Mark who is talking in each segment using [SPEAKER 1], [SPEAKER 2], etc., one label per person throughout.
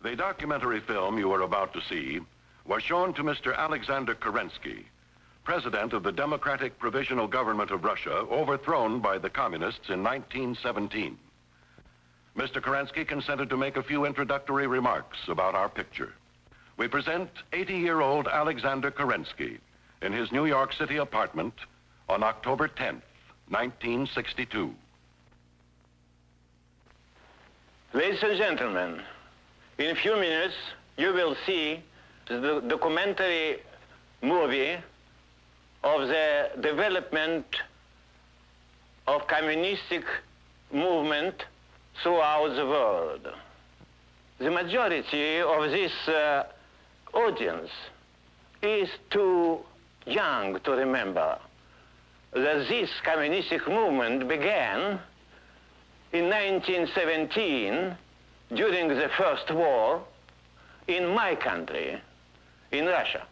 [SPEAKER 1] The documentary film you are about to see was shown to Mr. Alexander Kerensky, president of the Democratic Provisional Government of Russia, overthrown by the communists in 1917. Mr. Kerensky consented to make a few introductory remarks about our picture. We present 80-year-old Alexander Kerensky in his New York City apartment on October 10th, 1962.
[SPEAKER 2] Ladies and gentlemen, in a few minutes, you will see the documentary movie of the development of communistic movement throughout the world. The majority of this audience is too young to remember that this communistic movement began in 1917 during the First War in my country, in Russia.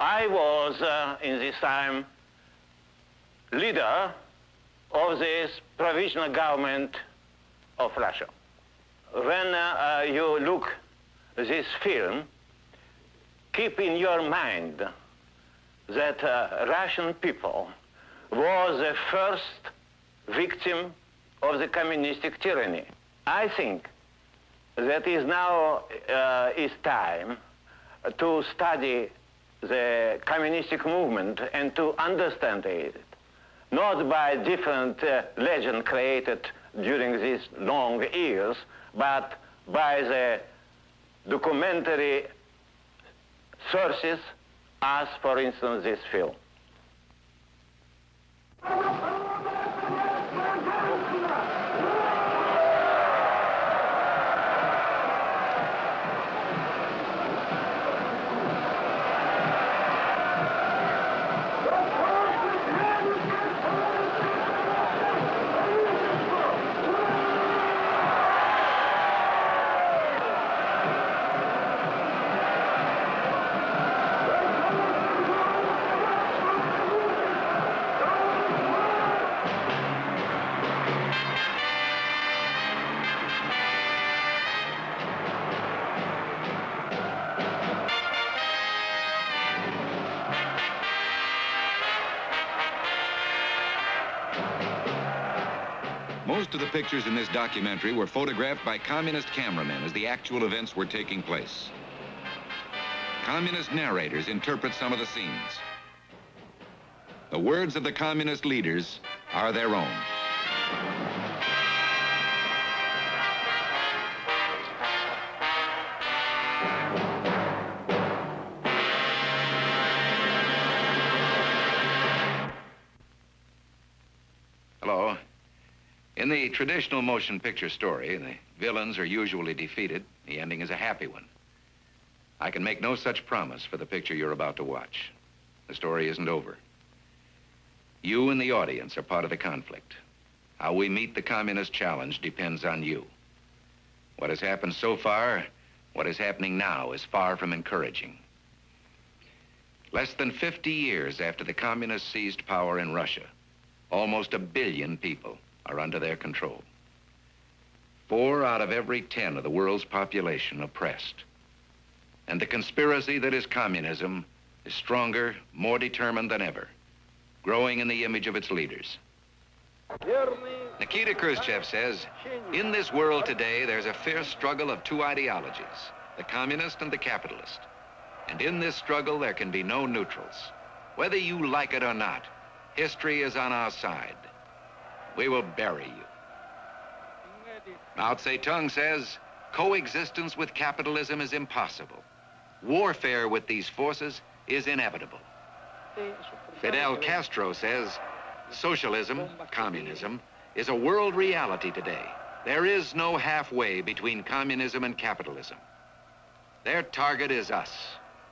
[SPEAKER 2] I was, in this time, leader of this provisional government of Russia. When you look at this film, keep in your mind that Russian people was the first victim of the communistic tyranny. I think that is now is time to study the communistic movement and to understand it, not by different legends created during these long years, but by the documentary sources, as, for instance, this film.
[SPEAKER 3] Most of the pictures in this documentary were photographed by communist cameramen as the actual events were taking place. Communist narrators interpret some of the scenes. The words of the communist leaders are their own. Hello. In the traditional motion picture story, the villains are usually defeated. The ending is a happy one. I can make no such promise for the picture you're about to watch. The story isn't over. You and the audience are part of the conflict. How we meet the communist challenge depends on you. What has happened so far, what is happening now, is far from encouraging. Less than 50 years after the communists seized power in Russia, almost 1 billion people are under their control. 4 out of every 10 of the world's population oppressed. And the conspiracy that is communism is stronger, more determined than ever, growing in the image of its leaders. Nikita Khrushchev says, in this world today, there's a fierce struggle of 2 ideologies, the communist and the capitalist. And in this struggle, there can be no neutrals. Whether you like it or not, history is on our side. We will bury you. Mao Zedong says, coexistence with capitalism is impossible. Warfare with these forces is inevitable. Fidel Castro says, socialism, communism, is a world reality today. There is no halfway between communism and capitalism. Their target is us,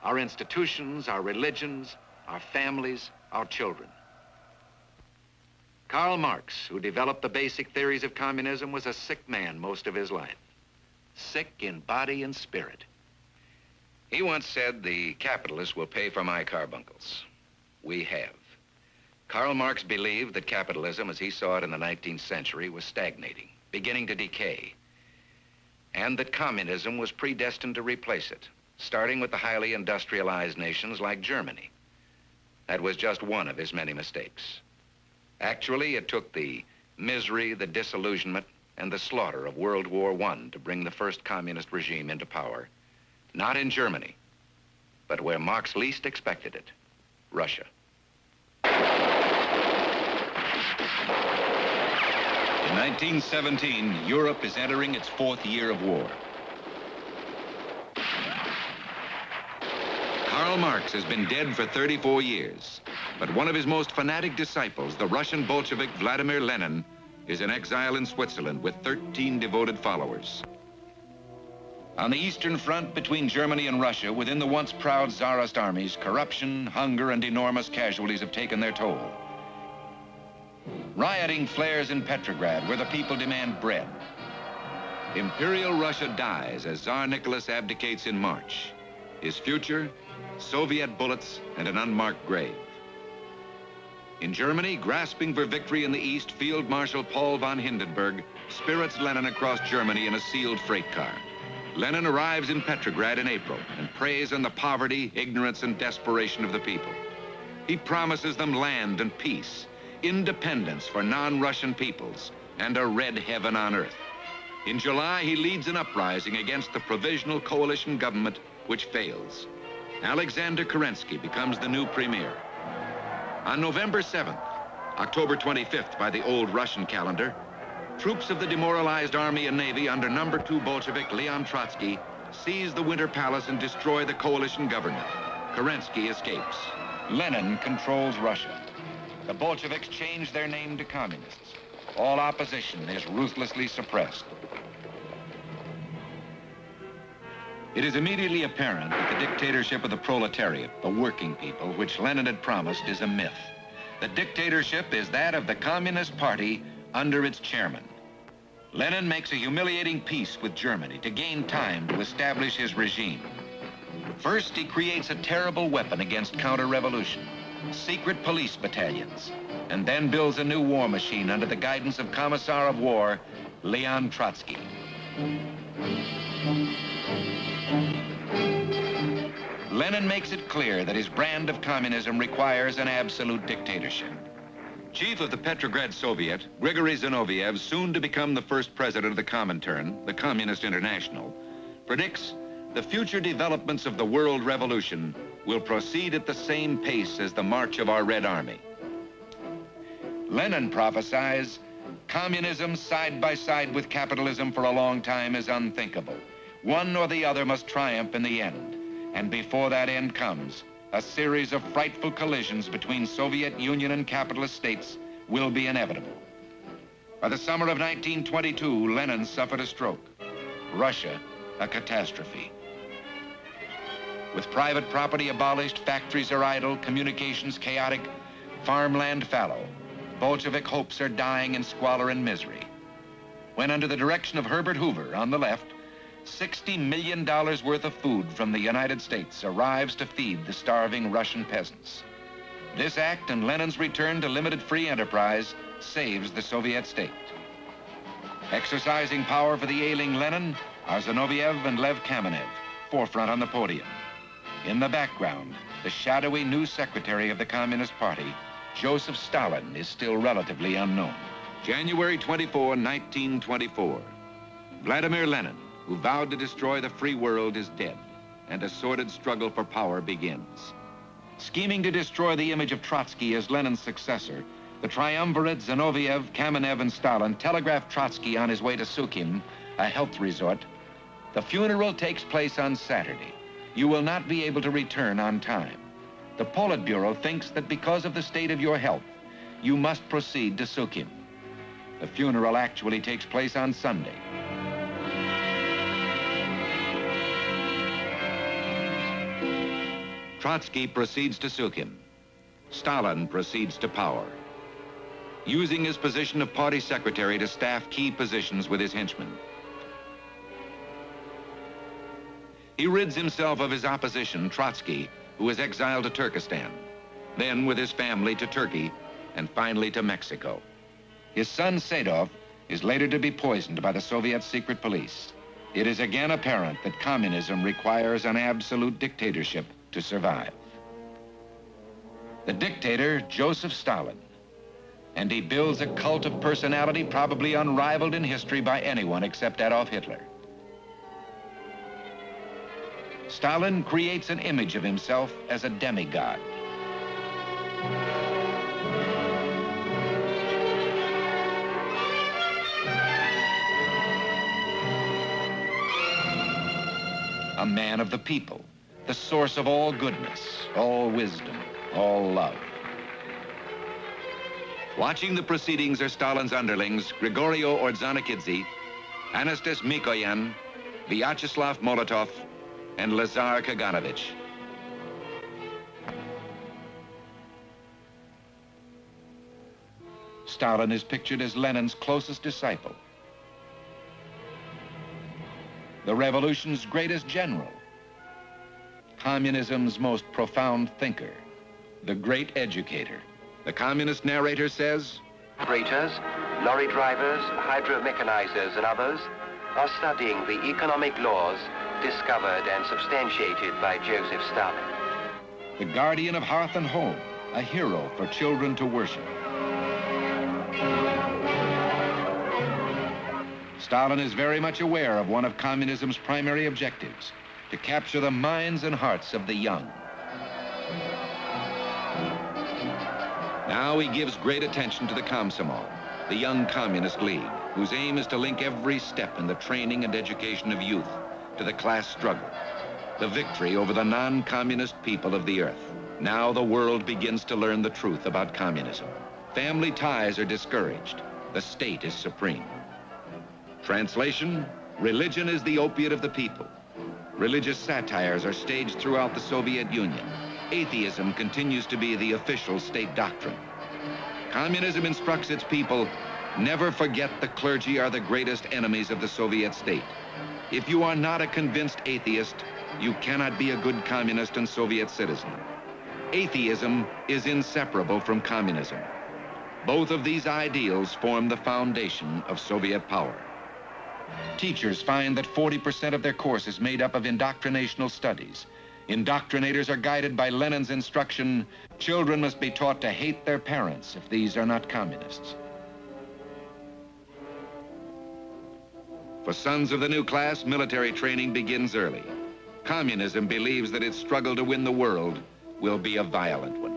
[SPEAKER 3] our institutions, our religions, our families, our children. Karl Marx, who developed the basic theories of communism, was a sick man most of his life. Sick in body and spirit. He once said, the capitalists will pay for my carbuncles. We have. Karl Marx believed that capitalism, as he saw it in the 19th century, was stagnating, beginning to decay. and that communism was predestined to replace it, starting with the highly industrialized nations like Germany. That was just one of his many mistakes. Actually, it took the misery, the disillusionment, and the slaughter of World War I to bring the first communist regime into power. Not in Germany, but where Marx least expected it, Russia.
[SPEAKER 4] In 1917, Europe is entering its fourth year of war. Karl Marx has been dead for 34 years, but one of his most fanatic disciples, the Russian Bolshevik Vladimir Lenin, is in exile in Switzerland with 13 devoted followers. On the Eastern Front between Germany and Russia, within the once proud Tsarist armies, corruption, hunger, and enormous casualties have taken their toll. Rioting flares in Petrograd, where the people demand bread. Imperial Russia dies as Tsar Nicholas abdicates in March. His future, Soviet bullets and an unmarked grave. In Germany, grasping for victory in the East, Field Marshal Paul von Hindenburg spirits Lenin across Germany in a sealed freight car. Lenin arrives in Petrograd in April and preys on the poverty, ignorance, and desperation of the people. He promises them land and peace, independence for non-Russian peoples, and a red heaven on earth. In July, he leads an uprising against the provisional coalition government, which fails. Alexander Kerensky becomes the new premier. On November 7th, October 25th by the old Russian calendar, troops of the demoralized army and navy under number 2 Bolshevik Leon Trotsky seize the Winter Palace and destroy the coalition government. Kerensky escapes. Lenin controls Russia. The Bolsheviks change their name to communists. All opposition is ruthlessly suppressed. It is immediately apparent that the dictatorship of the proletariat, the working people, which Lenin had promised, is a myth. The dictatorship is that of the Communist Party under its chairman. Lenin makes a humiliating peace with Germany to gain time to establish his regime. First, he creates a terrible weapon against counter-revolution, secret police battalions, and then builds a new war machine under the guidance of Commissar of War, Leon Trotsky. Lenin makes it clear that his brand of communism requires an absolute dictatorship. Chief of the Petrograd Soviet, Grigory Zinoviev, soon to become the first president of the Comintern, the Communist International, predicts the future developments of the world revolution will proceed at the same pace as the march of our Red Army. Lenin prophesies communism side by side with capitalism for a long time is unthinkable. One or the other must triumph in the end. And before that end comes, a series of frightful collisions between Soviet Union and capitalist states will be inevitable. By the summer of 1922, Lenin suffered a stroke. Russia, a catastrophe. With private property abolished, factories are idle, communications chaotic, farmland fallow, Bolshevik hopes are dying in squalor and misery. When under the direction of Herbert Hoover on the left, $60 million worth of food from the United States arrives to feed the starving Russian peasants. This act and Lenin's return to limited free enterprise saves the Soviet state. Exercising power for the ailing Lenin are Zinoviev and Lev Kamenev, forefront on the podium. In the background, the shadowy new secretary of the Communist Party, Joseph Stalin, is still relatively unknown. January 24, 1924. Vladimir Lenin, who vowed to destroy the free world, is dead, and a sordid struggle for power begins. Scheming to destroy the image of Trotsky as Lenin's successor, the triumvirate Zinoviev, Kamenev, and Stalin telegraphed Trotsky on his way to Sukhin, a health resort. The funeral takes place on Saturday. You will not be able to return on time. The Politburo thinks that because of the state of your health, you must proceed to Sukhin. The funeral actually takes place on Sunday. Trotsky proceeds to Sukhin. Stalin proceeds to power, using his position of party secretary to staff key positions with his henchmen. He rids himself of his opposition, Trotsky, who is exiled to Turkestan, then with his family to Turkey, and finally to Mexico. His son, Sadov, is later to be poisoned by the Soviet secret police. it is again apparent that communism requires an absolute dictatorship to survive. The dictator, Joseph Stalin, and he builds a cult of personality probably unrivaled in history by anyone except Adolf Hitler. Stalin creates an image of himself as a demigod. A man of the people, the source of all goodness, all wisdom, all love. Watching the proceedings are Stalin's underlings, Grigorio Ordzhonikidze, Anastas Mikoyan, Vyacheslav Molotov, and Lazar Kaganovich. Stalin is pictured as Lenin's closest disciple, the revolution's greatest general, communism's most profound thinker, the great educator. The communist narrator says,
[SPEAKER 5] Operators, lorry drivers, hydro-mechanizers, and others are studying the economic laws discovered and substantiated by Joseph Stalin.
[SPEAKER 4] the guardian of hearth and home, a hero for children to worship. Stalin is very much aware of one of communism's primary objectives, to capture the minds and hearts of the young. Now he gives great attention to the Komsomol, the Young Communist League, whose aim is to link every step in the training and education of youth to the class struggle, the victory over the non-communist people of the earth. Now the world begins to learn the truth about communism. Family ties are discouraged. The state is supreme. Translation: religion is the opiate of the people. Religious satires are staged throughout the Soviet Union. Atheism continues to be the official state doctrine. Communism instructs its people, never forget the clergy are the greatest enemies of the Soviet state. If you are not a convinced atheist, you cannot be a good communist and Soviet citizen. Atheism is inseparable from communism. Both of these ideals form the foundation of Soviet power. Teachers find that 40% of their course is made up of indoctrinational studies. Indoctrinators are guided by Lenin's instruction, children must be taught to hate their parents if these are not communists. For sons of the new class, military training begins early. Communism believes that its struggle to win the world will be a violent one.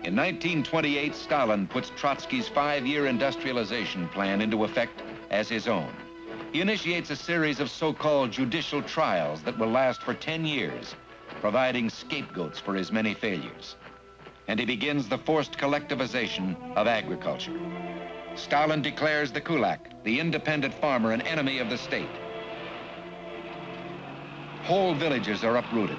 [SPEAKER 4] In 1928, Stalin puts Trotsky's 5-year industrialization plan into effect as his own. He initiates a series of so-called judicial trials that will last for 10 years, providing scapegoats for his many failures. And he begins the forced collectivization of agriculture. Stalin declares the kulak, the independent farmer, an enemy of the state. Whole villages are uprooted.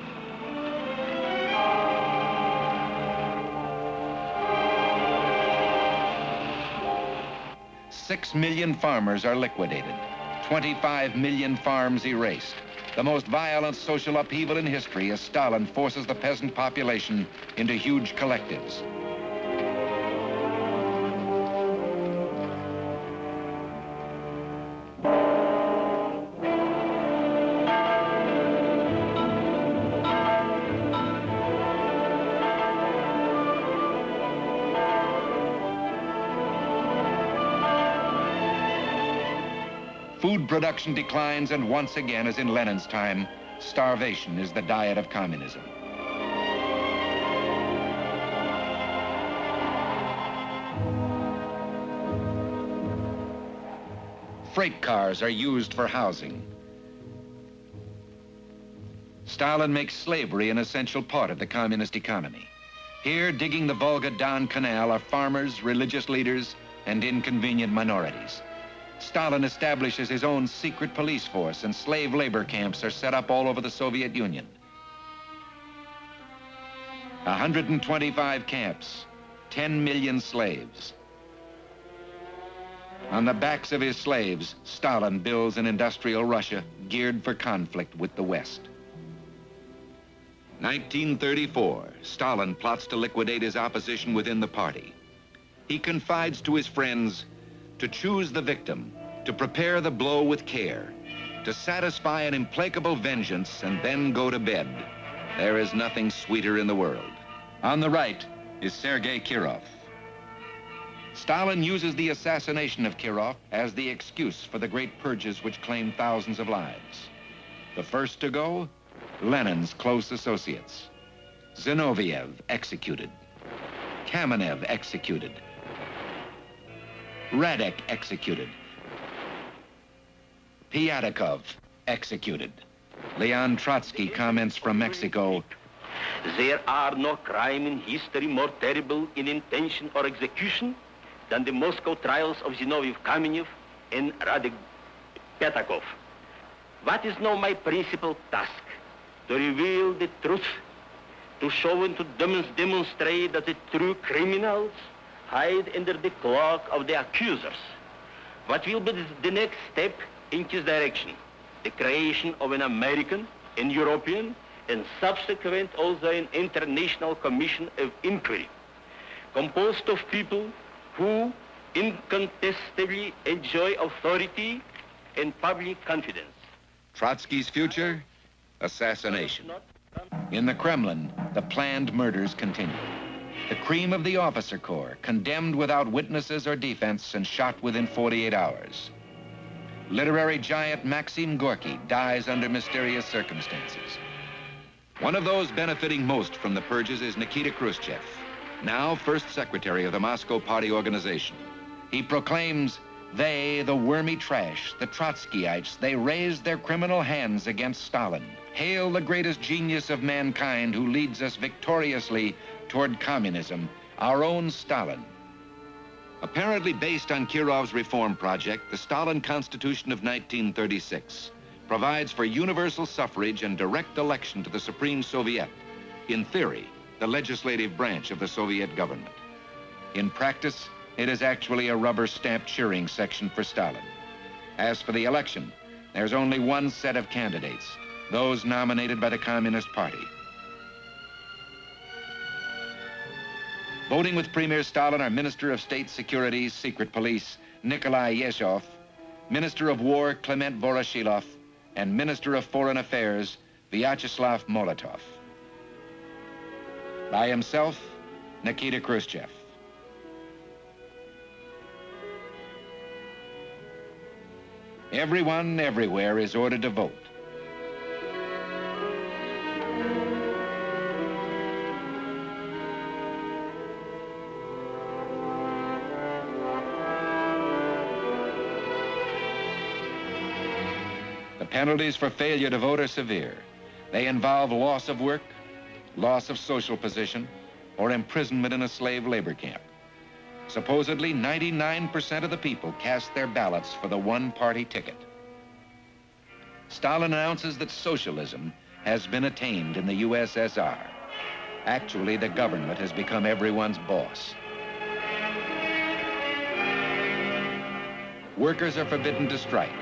[SPEAKER 4] Six million farmers are liquidated, 25 million farms erased. The most violent social upheaval in history as Stalin forces the peasant population into huge collectives. Food production declines, and once again, as in Lenin's time, starvation is the diet of communism. Freight cars are used for housing. Stalin makes slavery an essential part of the communist economy. Here, digging the Volga-Don Canal are farmers, religious leaders, and inconvenient minorities. Stalin establishes his own secret police force, and slave labor camps are set up all over the Soviet Union. 125 camps, 10 million slaves. On the backs of his slaves, Stalin builds an industrial Russia geared for conflict with the West. 1934, Stalin plots to liquidate his opposition within the party. He confides to his friends to choose the victim, to prepare the blow with care, to satisfy an implacable vengeance, and then go to bed. There is nothing sweeter in the world. On the right is Sergei Kirov. Stalin uses the assassination of Kirov as the excuse for the great purges which claimed thousands of lives. The first to go, Lenin's close associates. Zinoviev executed. Kamenev executed. Radek executed. Pyatakov executed. Leon Trotsky comments from Mexico,
[SPEAKER 6] "There are no crime in history more terrible in intention or execution than the Moscow trials of Zinoviev Kamenev and Radek Pyatakov. What is now my principal task? To reveal the truth, to show and to demonstrate that the true criminals hide under the cloak of the accusers. What will be the next step in this direction? The creation of an American, an European, and subsequent also an international commission of inquiry, composed of people who incontestably enjoy authority and public confidence."
[SPEAKER 4] Trotsky's future? Assassination. In the Kremlin, the planned murders continue. The cream of the officer corps, condemned without witnesses or defense and shot within 48 hours. Literary giant Maxim Gorky dies under mysterious circumstances. One of those benefiting most from the purges is Nikita Khrushchev, now first secretary of the Moscow Party organization. He proclaims, "They, the wormy trash, the Trotskyites, they raised their criminal hands against Stalin. Hail the greatest genius of mankind who leads us victoriously toward communism, our own Stalin." Apparently based on Kirov's reform project, the Stalin Constitution of 1936 provides for universal suffrage and direct election to the Supreme Soviet, in theory, the legislative branch of the Soviet government. In practice, it is actually a rubber-stamped cheering section for Stalin. As for the election, there's only one set of candidates, those nominated by the Communist Party. Voting with Premier Stalin are Minister of State Security's Secret Police, Nikolai Yeshov, Minister of War, Clement Voroshilov, and Minister of Foreign Affairs, Vyacheslav Molotov. By himself, Nikita Khrushchev. Everyone, everywhere is ordered to vote. The penalties for failure to vote are severe. They involve loss of work, loss of social position, or imprisonment in a slave labor camp. Supposedly, 99% of the people cast their ballots for the one-party ticket. Stalin announces that socialism has been attained in the USSR. Actually, the government has become everyone's boss. Workers are forbidden to strike.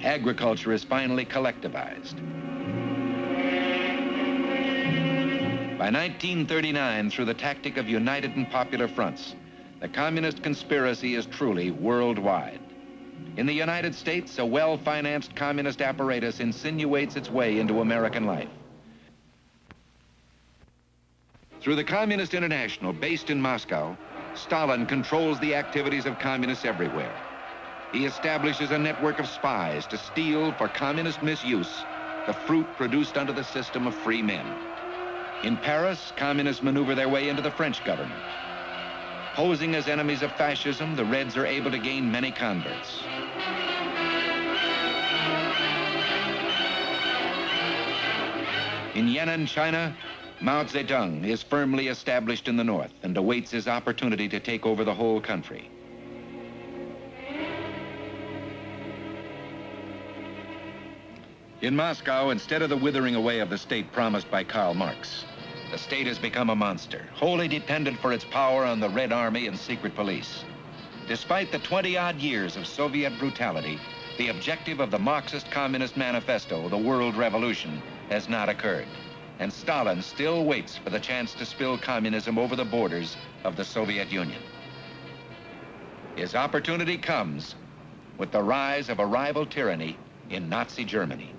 [SPEAKER 4] Agriculture is finally collectivized. By 1939, through the tactic of united and popular fronts, the communist conspiracy is truly worldwide. In the United States, a well-financed communist apparatus insinuates its way into American life. Through the Communist International, based in Moscow, Stalin controls the activities of communists everywhere. He establishes a network of spies to steal, for communist misuse, the fruit produced under the system of free men. In Paris, communists maneuver their way into the French government. Posing as enemies of fascism, the Reds are able to gain many converts. In Yan'an, China, Mao Zedong is firmly established in the north and awaits his opportunity to take over the whole country. In Moscow, instead of the withering away of the state promised by Karl Marx, the state has become a monster, wholly dependent for its power on the Red Army and secret police. Despite the 20-odd years of Soviet brutality, the objective of the Marxist-Communist Manifesto, the world revolution, has not occurred. And Stalin still waits for the chance to spill communism over the borders of the Soviet Union. His opportunity comes with the rise of a rival tyranny in Nazi Germany.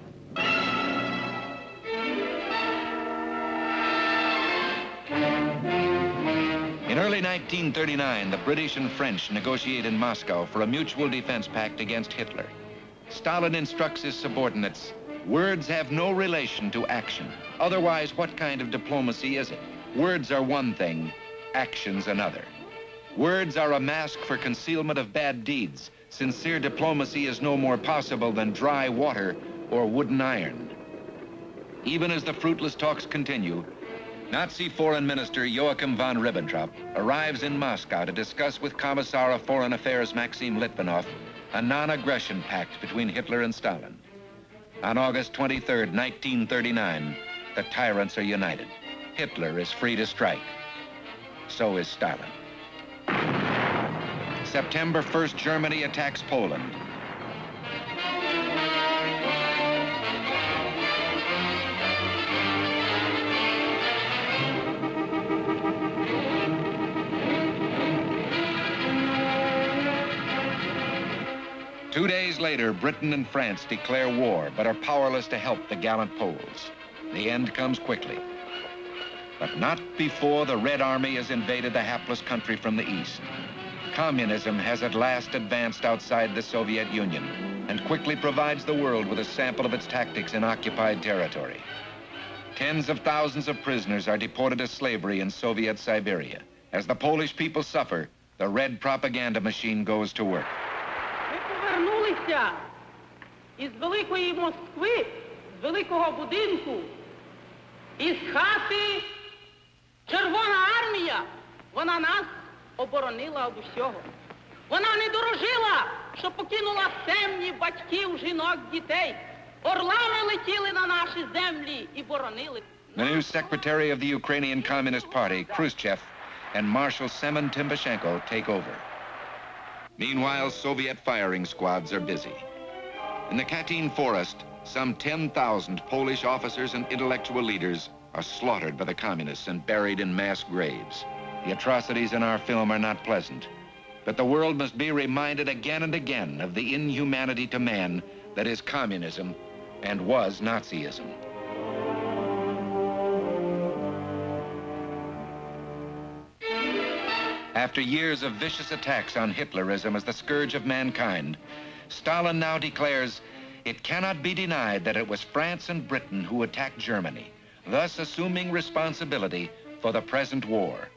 [SPEAKER 4] In early 1939, the British and French negotiate in Moscow for a mutual defense pact against Hitler. Stalin instructs his subordinates, words have no relation to action. Otherwise, what kind of diplomacy is it? Words are one thing, actions another. Words are a mask for concealment of bad deeds. Sincere diplomacy is no more possible than dry water or wooden iron. Even as the fruitless talks continue, Nazi Foreign Minister Joachim von Ribbentrop arrives in Moscow to discuss with Commissar of Foreign Affairs Maxim Litvinov a non-aggression pact between Hitler and Stalin. On August 23, 1939, the tyrants are united. Hitler is free to strike. So is Stalin. September 1st, Germany attacks Poland. Two days later, Britain and France declare war, but are powerless to help the gallant Poles. The end comes quickly. But not before the Red Army has invaded the hapless country from the east. Communism has at last advanced outside the Soviet Union and quickly provides the world with a sample of its tactics in occupied territory. Tens of thousands of prisoners are deported to slavery in Soviet Siberia. As the Polish people suffer, the Red propaganda machine goes to work.
[SPEAKER 7] Із великої Москви, з великого будинку, із хати Червона армія, вона нас оборонила від усього. Вона не дорожила, що покинула сем'ї батьків, жінок, дітей. Орлами летіли на наші землі і боронили.
[SPEAKER 4] The new secretary of the Ukrainian Communist Party, Khrushchev, and Marshal Semen Timoshenko take over. Meanwhile, Soviet firing squads are busy. In the Katyn forest, some 10,000 Polish officers and intellectual leaders are slaughtered by the communists and buried in mass graves. The atrocities in our film are not pleasant, but the world must be reminded again and again of the inhumanity to man that is communism and was Nazism. After years of vicious attacks on Hitlerism as the scourge of mankind, Stalin now declares it cannot be denied that it was France and Britain who attacked Germany, thus assuming responsibility for the present war.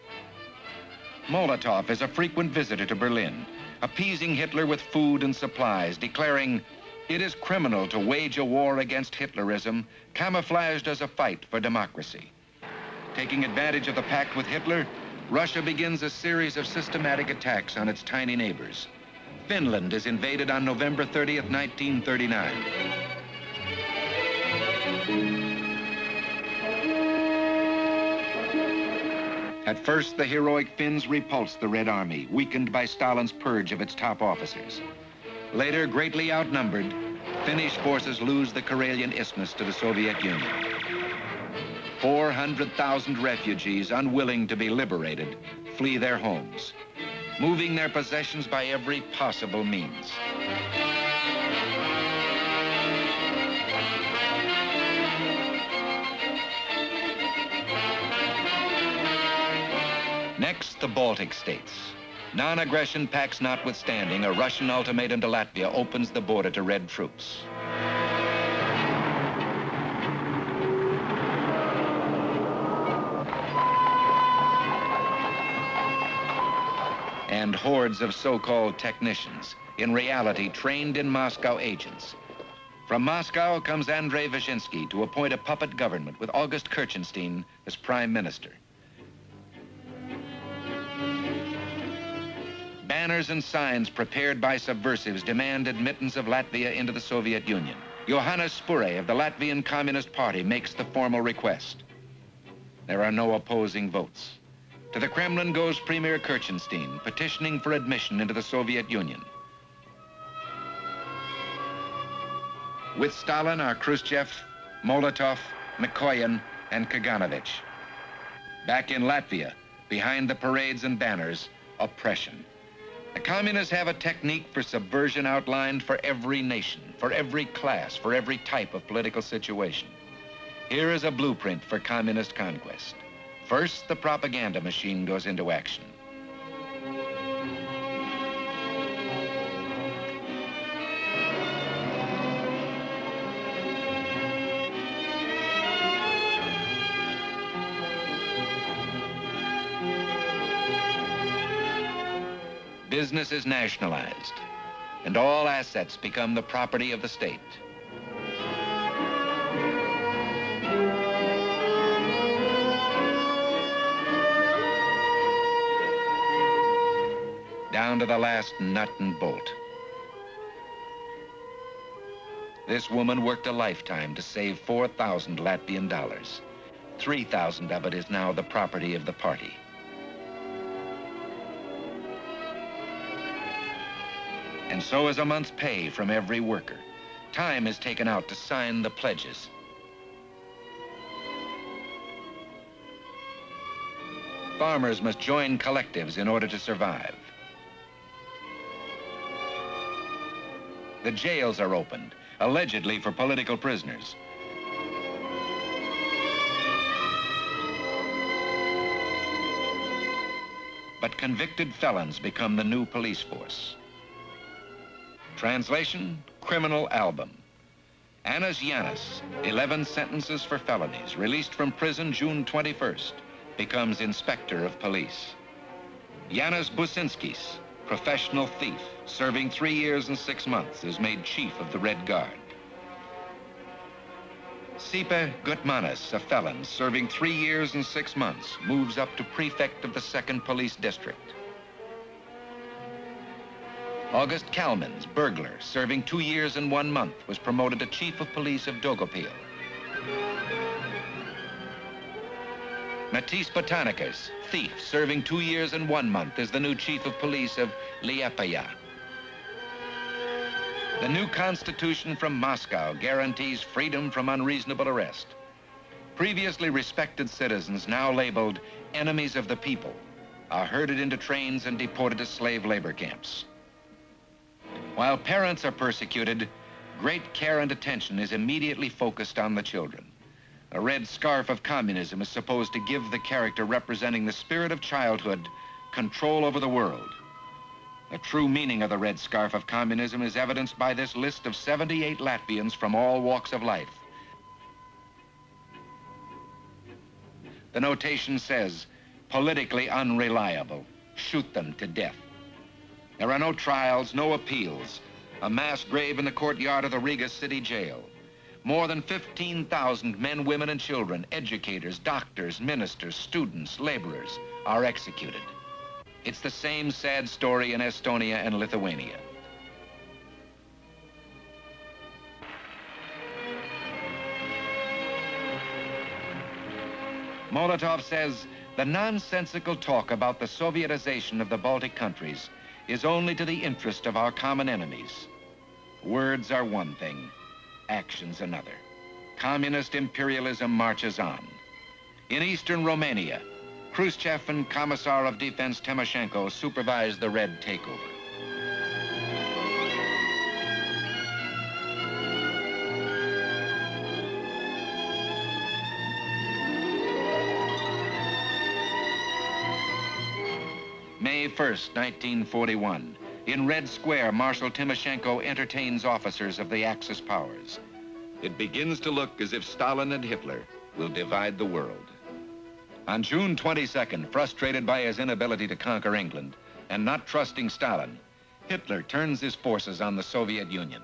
[SPEAKER 4] Molotov is a frequent visitor to Berlin, appeasing Hitler with food and supplies, declaring it is criminal to wage a war against Hitlerism, camouflaged as a fight for democracy. Taking advantage of the pact with Hitler, Russia begins a series of systematic attacks on its tiny neighbors. Finland is invaded on November 30th, 1939. At first, the heroic Finns repulsed the Red Army, weakened by Stalin's purge of its top officers. Later, greatly outnumbered, Finnish forces lose the Karelian Isthmus to the Soviet Union. 400,000 refugees, unwilling to be liberated, flee their homes, moving their possessions by every possible means. Next, the Baltic states. Non-aggression pacts notwithstanding, a Russian ultimatum to Latvia opens the border to Red troops. and hordes of so-called technicians, in reality trained in Moscow agents. From Moscow comes Andrei Vyshinsky to appoint a puppet government with August Kirchenstein as prime minister. Banners and signs prepared by subversives demand admittance of Latvia into the Soviet Union. Johannes Spure of the Latvian Communist Party makes the formal request. There are no opposing votes. To the Kremlin goes Premier Kirchenstein, petitioning for admission into the Soviet Union. With Stalin are Khrushchev, Molotov, Mikoyan, and Kaganovich. Back in Latvia, behind the parades and banners, oppression. The communists have a technique for subversion outlined for every nation, for every class, for every type of political situation. Here is a blueprint for communist conquest. First, the propaganda machine goes into action. Business is nationalized, and all assets become the property of the state. Down to the last nut and bolt. This woman worked a lifetime to save 4,000 Latvian dollars. 3,000 of it is now the property of the party. And so is a month's pay from every worker. Time is taken out to sign the pledges. Farmers must join collectives in order to survive. The jails are opened, allegedly for political prisoners. But convicted felons become the new police force. Translation, criminal album. Anas Yanis, 11 sentences for felonies, released from prison June 21st, becomes inspector of police. Yanis Businskis, professional thief, serving 3 years and 6 months, is made chief of the Red Guard. Sipe Gutmanis, a felon, serving 3 years and 6 months, moves up to prefect of the 2nd Police District. August Kalmans, burglar, serving 2 years and 1 month, was promoted to chief of police of Daugavpil. Matis Botanicus, thief, serving 2 years and 1 month, is the new chief of police of Liepaja. The new constitution from Moscow guarantees freedom from unreasonable arrest. Previously respected citizens, now labeled enemies of the people, are herded into trains and deported to slave labor camps. While parents are persecuted, great care and attention is immediately focused on the children. The red scarf of communism is supposed to give the character representing the spirit of childhood control over the world. The true meaning of the red scarf of communism is evidenced by this list of 78 Latvians from all walks of life. The notation says, politically unreliable, shoot them to death. There are no trials, no appeals. A mass grave in the courtyard of the Riga city jail. More than 15,000 men, women, and children, educators, doctors, ministers, students, laborers, are executed. It's the same sad story in Estonia and Lithuania. Molotov says, the nonsensical talk about the Sovietization of the Baltic countries is only to the interest of our common enemies. Words are one thing, actions another. Communist imperialism marches on. In eastern Romania, Khrushchev and Commissar of Defense Timoshenko supervised the Red takeover. May 1st, 1941. In Red Square, Marshal Timoshenko entertains officers of the Axis powers. It begins to look as if Stalin and Hitler will divide the world. On June 22nd, frustrated by his inability to conquer England, And not trusting Stalin, Hitler turns his forces on the Soviet Union.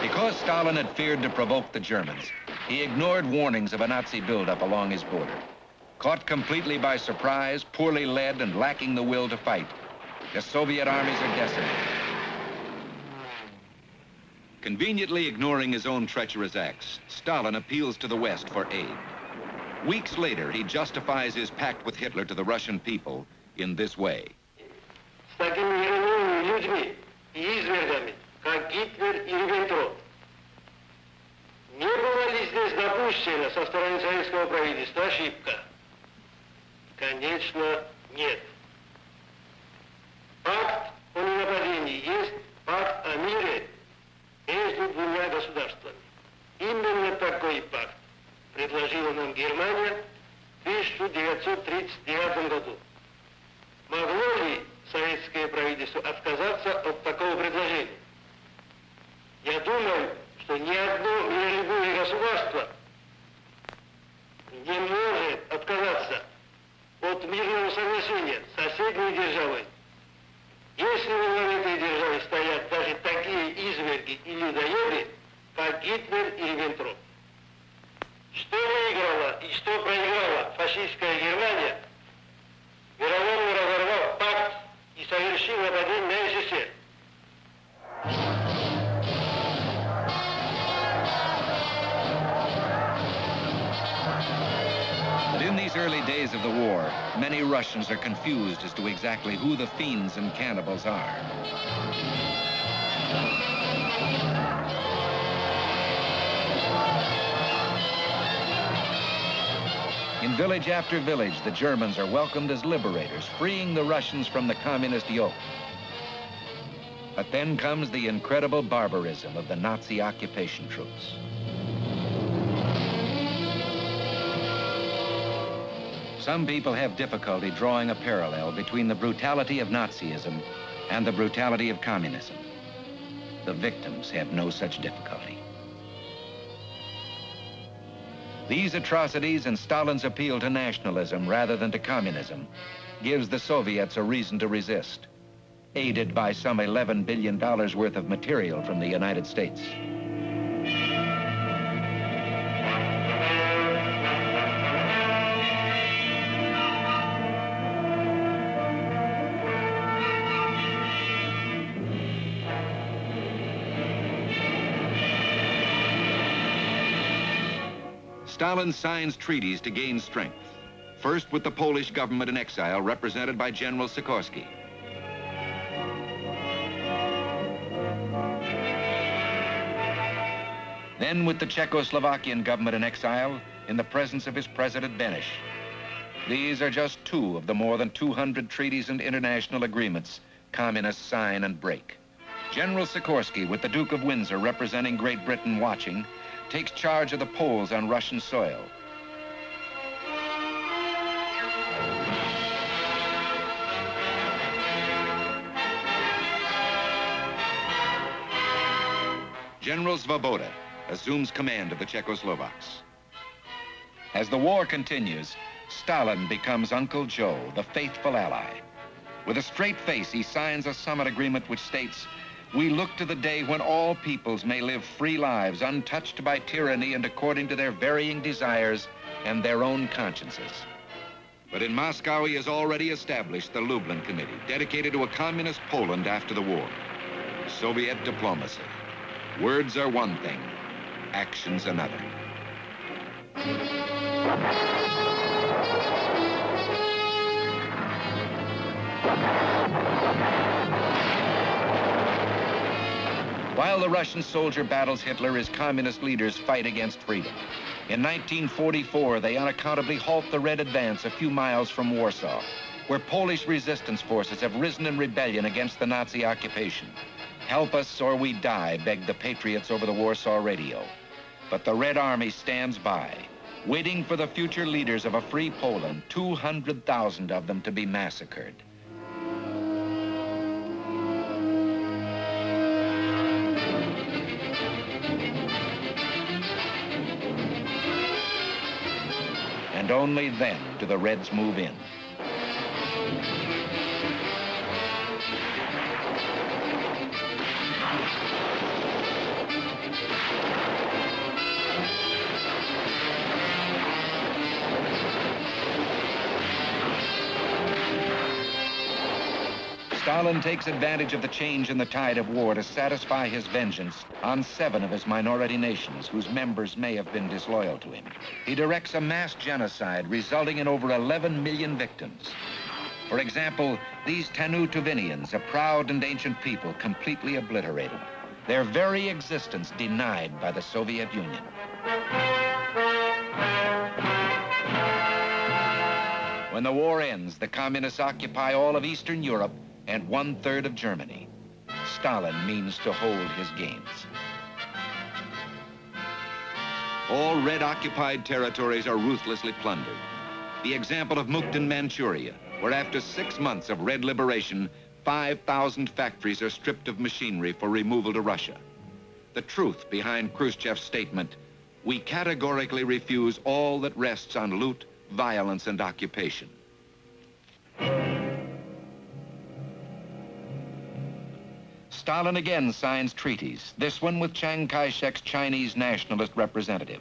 [SPEAKER 4] Because Stalin had feared to provoke the Germans, he ignored warnings of a Nazi buildup along his border. Caught completely by surprise, poorly led, and lacking the will to fight, the Soviet armies are decimated. Conveniently ignoring his own treacherous acts, Stalin appeals to the West for aid. Weeks later, he justifies his pact with Hitler to the Russian people in this way.
[SPEAKER 8] С такими мировыми людьми и извергами, как Гитлер и Риббентроп, не была ли здесь допущена со стороны советского правительства ошибка? Конечно, нет. Пакт о ненападении есть пакт о мире между двумя государствами. Именно такой пакт предложила нам Германия в 1939 году. Могло ли советское правительство отказаться от такого предложения? Я думаю, что ни одно миролюбивое государство не может отказаться от мирного соглашения с соседней державой. Если во главе этой державы стоят даже такие изверги и людоеды, как Гитлер и Риббентроп. Что выиграла и что проиграла фашистская Германия, вероломно разорвав пакт и совершив нападение на СССР?
[SPEAKER 4] But in these early days of the war, many Russians are confused as to exactly who the fiends and cannibals are. In village after village, the Germans are welcomed as liberators, freeing the Russians from the communist yoke. But then comes the incredible barbarism of the Nazi occupation troops. Some people have difficulty drawing a parallel between the brutality of Nazism and the brutality of communism. The victims have no such difficulty. These atrocities and Stalin's appeal to nationalism rather than to communism gives the Soviets a reason to resist, aided by some $11 billion worth of material from the United States. Stalin signs treaties to gain strength. First with the Polish government in exile, represented by General Sikorski. Then with the Czechoslovakian government in exile, in the presence of his president Beneš. These are just two of the more than 200 treaties and international agreements communists sign and break. General Sikorski, with the Duke of Windsor representing Great Britain watching, takes charge of the Poles on Russian soil. General Svoboda assumes command of the Czechoslovaks. As the war continues, Stalin becomes Uncle Joe, the faithful ally. With a straight face, he signs a summit agreement which states, "We look to the day when all peoples may live free lives, untouched by tyranny and according to their varying desires and their own consciences." But in Moscow, he has already established the Lublin Committee, dedicated to a communist Poland after the war. Soviet diplomacy. Words are one thing, actions another. While the Russian soldier battles Hitler, his communist leaders fight against freedom. In 1944, they unaccountably halt the Red Advance a few miles from Warsaw, where Polish resistance forces have risen in rebellion against the Nazi occupation. "Help us or we die," begged the patriots over the Warsaw radio. But the Red Army stands by, waiting for the future leaders of a free Poland, 200,000 of them to be massacred.
[SPEAKER 3] and only then do the Reds move in. Stalin takes advantage of the change in the tide of war to satisfy his vengeance on 7 of his minority nations whose members may have been disloyal to him. He directs a mass genocide resulting in over 11 million victims. For example, these Tanu-Tuvinians, a proud and ancient people, completely obliterated, their very existence denied by the Soviet Union. When the war ends, the communists occupy all of Eastern Europe and 1/3 of Germany. Stalin means to hold his gains.
[SPEAKER 4] All Red-occupied territories are ruthlessly plundered. The example of Mukden, Manchuria, where after 6 months of Red liberation, 5,000 factories are stripped of machinery for removal to Russia. The truth behind Khrushchev's statement, "We categorically refuse all that rests on loot, violence, and occupation."
[SPEAKER 3] Stalin again signs treaties, this one with Chiang Kai-shek's Chinese nationalist representative.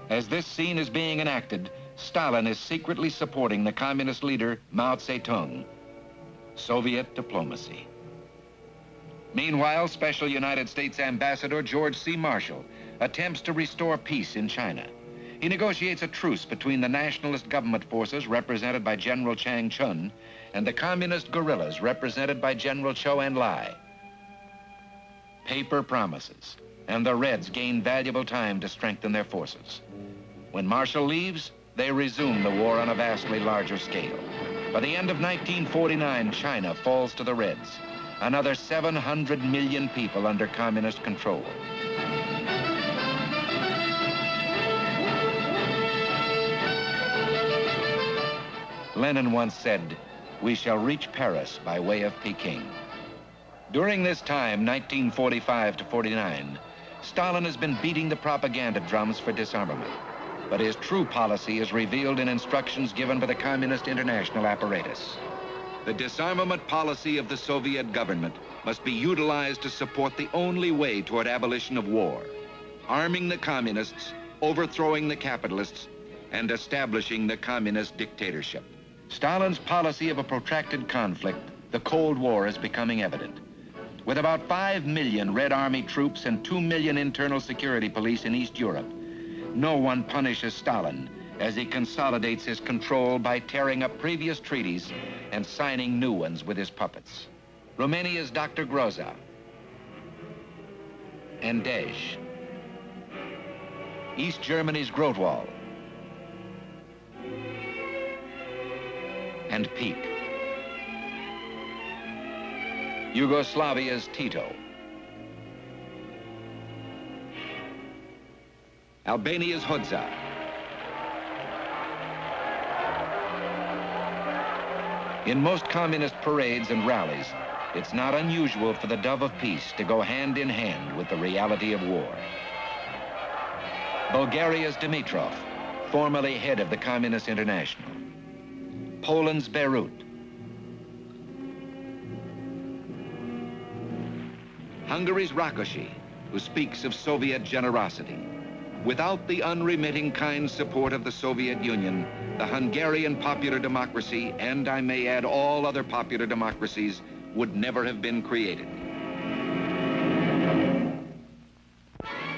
[SPEAKER 3] As this scene is being enacted, Stalin is secretly supporting the communist leader Mao Zedong. Soviet diplomacy. Meanwhile, Special United States Ambassador George C. Marshall attempts to restore peace in China. He negotiates a truce between the nationalist government forces represented by General Chang Chun and the communist guerrillas represented by General Chou Enlai. Paper promises, and the Reds gain valuable time to strengthen their forces. When Marshall leaves, they resume the war on a vastly larger scale. By the end of 1949, China falls to the Reds, another 700 million people under communist control. Lenin once said, "We shall reach Paris by way of Peking." During this time, 1945 to 49, Stalin has been beating the propaganda drums for disarmament. But his true policy is revealed in instructions given by the Communist International apparatus.
[SPEAKER 4] The disarmament policy of the Soviet government must be utilized to support the only way toward abolition of war, arming the communists, overthrowing the capitalists, and establishing the communist dictatorship.
[SPEAKER 3] Stalin's policy of a protracted conflict, the Cold War, is becoming evident. With about 5 million Red Army troops and 2 million internal security police in East Europe, no one punishes Stalin as he consolidates his control by tearing up previous treaties and signing new ones with his puppets. Romania's Dr. Groza and Dej. East Germany's Grotwald and Peak. Yugoslavia's Tito.
[SPEAKER 4] Albania's Hodza.
[SPEAKER 3] In most communist parades and rallies, it's not unusual for the dove of peace to go hand in hand with the reality of war. Bulgaria's Dimitrov, formerly head of the Communist International. Poland's Beirut.
[SPEAKER 4] Hungary's Rákosi, who speaks of Soviet generosity. Without the unremitting kind support of the Soviet Union, the Hungarian popular democracy, and I may add all other popular democracies, would never have been created.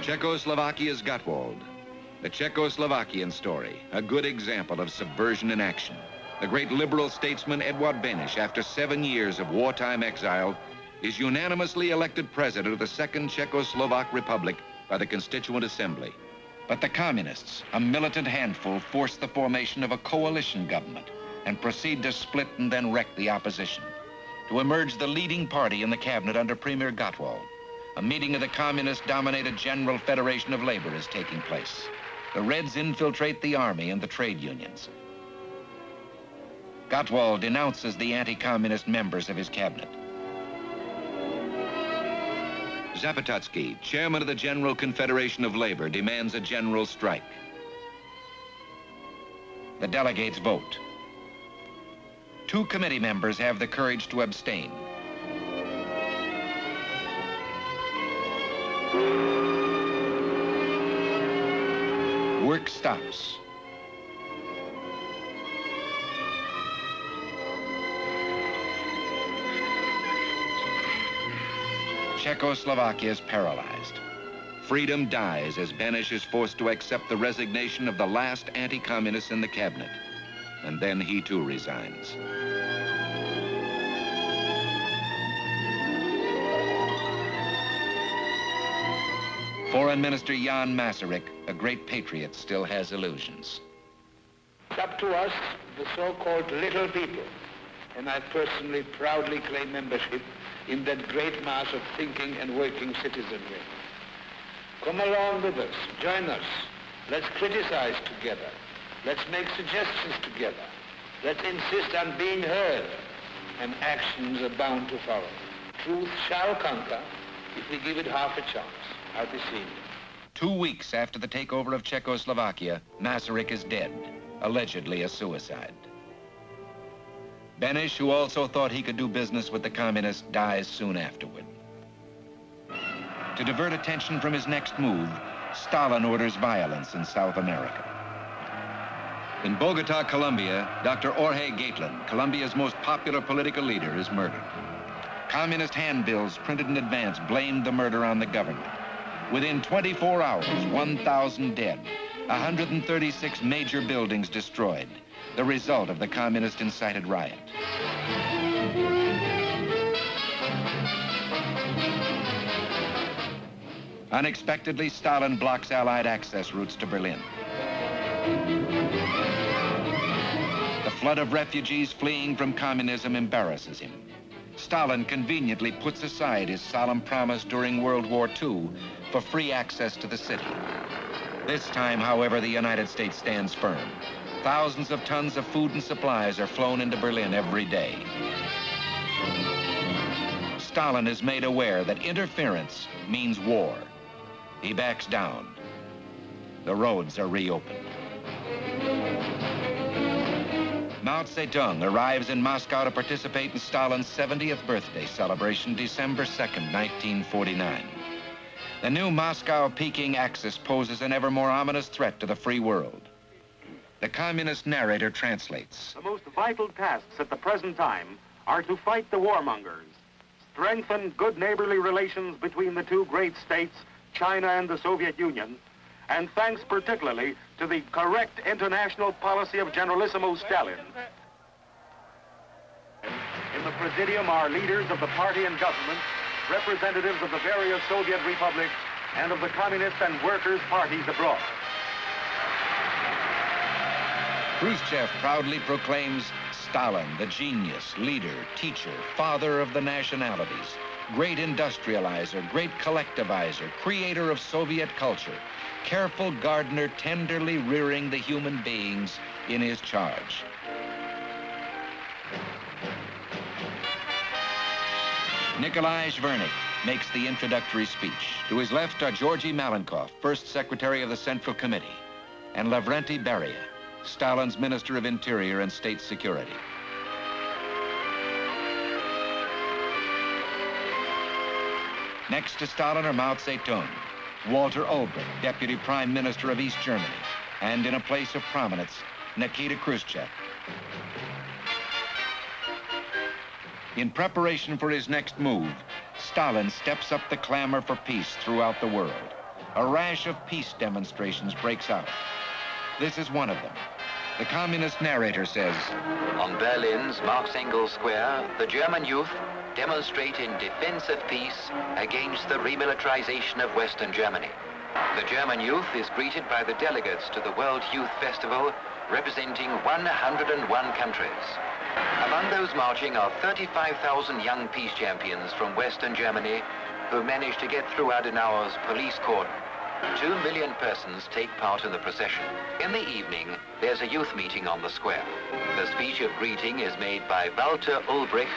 [SPEAKER 4] Czechoslovakia's Gottwald. The Czechoslovakian story, a good example of subversion in action. The great liberal statesman Eduard Beneš, after 7 years of wartime exile, is unanimously elected president of the Second Czechoslovak Republic by the Constituent Assembly.
[SPEAKER 3] But the communists, a militant handful, force the formation of a coalition government and proceed to split and then wreck the opposition. To emerge the leading party in the cabinet under Premier Gottwald, a meeting of the communist-dominated General Federation of Labor is taking place. The Reds infiltrate the army and the trade unions. Gottwald denounces the anti-communist members of his cabinet.
[SPEAKER 4] Zapotocki, chairman of the General Confederation of Labor, demands a general strike. The delegates vote. 2 committee members have the courage to abstain. Work stops. Czechoslovakia is paralyzed. Freedom dies as Beneš is forced to accept the resignation of the last anti-communist in the cabinet. And then he too resigns. Foreign Minister Jan Masaryk, a great patriot, still has illusions.
[SPEAKER 9] It's up to us, the so-called little people, and I personally proudly claim membership in that great mass of thinking and working citizenry. Come along with us, join us. Let's criticize together. Let's make suggestions together. Let's insist on being heard, and actions are bound to follow. Truth shall conquer if we give it half a chance. I'll be seeing you.
[SPEAKER 4] 2 weeks after the takeover of Czechoslovakia, Masaryk is dead, allegedly a suicide. Beneš, who also thought he could do business with the communists, dies soon afterward. To divert attention from his next move, Stalin orders violence in South America. In Bogota, Colombia, Dr. Jorge Gatlin, Colombia's most popular political leader, is murdered. Communist handbills printed in advance blamed the murder on the government. Within 24 hours, 1,000 dead, 136 major buildings destroyed, the result of the communist-incited riot. Unexpectedly, Stalin blocks Allied access routes to Berlin. The flood of refugees fleeing from communism embarrasses him. Stalin conveniently puts aside his solemn promise during World War II for free access to the city. This time, however, the United States stands firm. Thousands of tons of food and supplies are flown into Berlin every day. Stalin is made aware that interference means war. He backs down. The roads are reopened. Mao Zedong arrives in Moscow to participate in Stalin's 70th birthday celebration, December 2nd, 1949. The new Moscow-Peking axis poses an ever more ominous threat to the free world. The communist narrator translates.
[SPEAKER 10] The most vital tasks at the present time are to fight the warmongers, strengthen good neighborly relations between the 2 great states, China and the Soviet Union, and thanks particularly to the correct international policy of Generalissimo Stalin. In the Presidium are leaders of the party and government, representatives of the various Soviet republics, and of the Communist and Workers' parties abroad.
[SPEAKER 4] Khrushchev proudly proclaims Stalin, the genius, leader, teacher, father of the nationalities, great industrializer, great collectivizer, creator of Soviet culture, careful gardener tenderly rearing the human beings in his charge. Nikolai Zvernik makes the introductory speech. To his left are Georgy Malenkov, first secretary of the Central Committee, and Lavrenti Beria, Stalin's Minister of Interior and State Security. Next to Stalin are Mao Zedong, Walter Ulbricht, Deputy Prime Minister of East Germany, and in a place of prominence, Nikita Khrushchev. In preparation for his next move, Stalin steps up the clamor for peace throughout the world. A rash of peace demonstrations breaks out. This is one of them. The communist narrator says,
[SPEAKER 5] On Berlin's Marx-Engels Square, the German youth demonstrate in defense of peace against the remilitarization of Western Germany. The German youth is greeted by the delegates to the World Youth Festival, representing 101 countries. Among those marching are 35,000 young peace champions from Western Germany who managed to get through Adenauer's police cordon. 2 million persons take part in the procession. In the evening, there's a youth meeting on the square. The speech of greeting is made by Walter Ulbricht,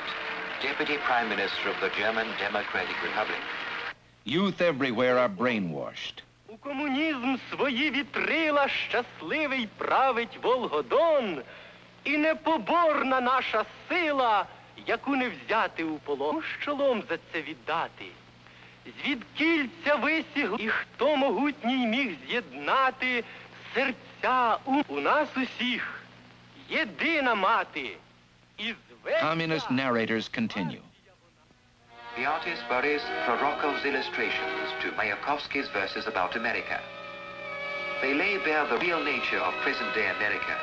[SPEAKER 5] Deputy Prime Minister of the German Democratic Republic.
[SPEAKER 4] Youth everywhere are brainwashed.
[SPEAKER 6] У комунізм свої вітрила щасливий править Волгодон, і непоборна наша сила, яку не взяти у полон. Щолом за це віддати. Звідкільця висіг, і хто могутній міг з'єднати серця у нас усіх, єдина мати.
[SPEAKER 4] Communist narrators continue.
[SPEAKER 5] The artist borrows Prorokov's illustrations to Mayakovsky's verses about America. They lay bare the real nature of present-day America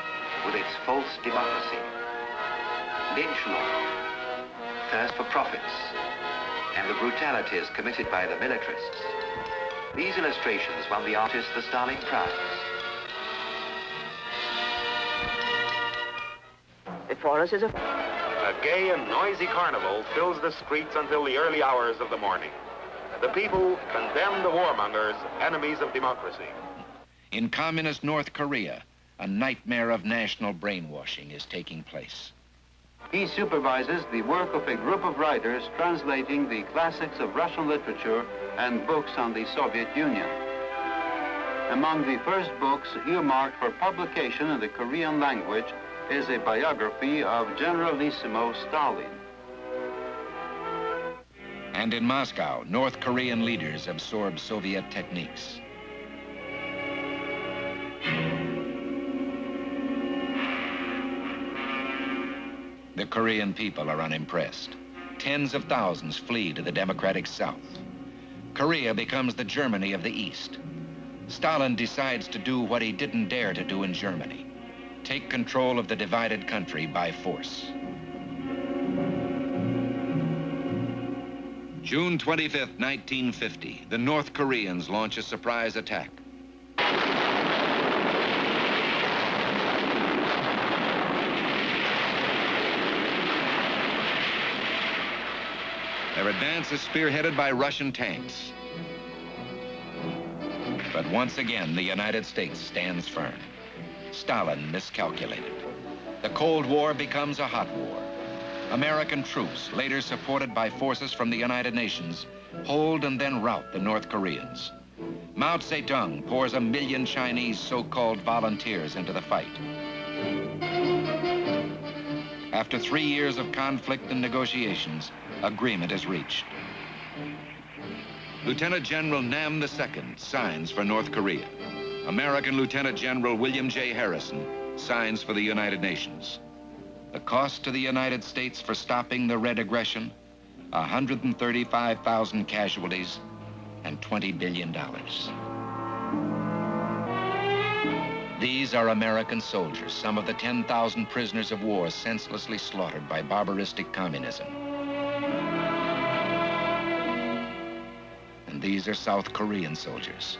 [SPEAKER 5] with its false democracy, lynch law, thirst for profits, and the brutalities committed by the militarists. These illustrations won the artist the Stalin Prize.
[SPEAKER 11] Before us is a
[SPEAKER 10] gay and noisy carnival fills the streets until the early hours of the morning. The people condemn the warmongers, enemies of democracy.
[SPEAKER 4] In communist North Korea, a nightmare of national brainwashing is taking place.
[SPEAKER 12] He supervises the work of a group of writers translating the classics of Russian literature and books on the Soviet Union. Among the first books earmarked for publication in the Korean language is a biography of Generalissimo Stalin.
[SPEAKER 4] And in Moscow, North Korean leaders absorb Soviet techniques. The Korean people are unimpressed. Tens of thousands flee to the democratic South. Korea becomes the Germany of the East. Stalin decides to do what he didn't dare to do in Germany: take control of the divided country by force. June 25th, 1950, the North Koreans launch a surprise attack. Their advance is spearheaded by Russian tanks. But once again, the United States stands firm. Stalin miscalculated. The Cold War becomes a hot war. American troops, later supported by forces from the United Nations, hold and then rout the North Koreans. Mao Zedong pours 1 million Chinese so-called volunteers into the fight. After 3 years of conflict and negotiations, agreement is reached. Lieutenant General Nam II signs for North Korea. American Lieutenant General William J. Harrison signs for the United Nations. The cost to the United States for stopping the Red aggression, 135,000 casualties and $20 billion. These are American soldiers, some of the 10,000 prisoners of war senselessly slaughtered by barbaristic communism. And these are South Korean soldiers.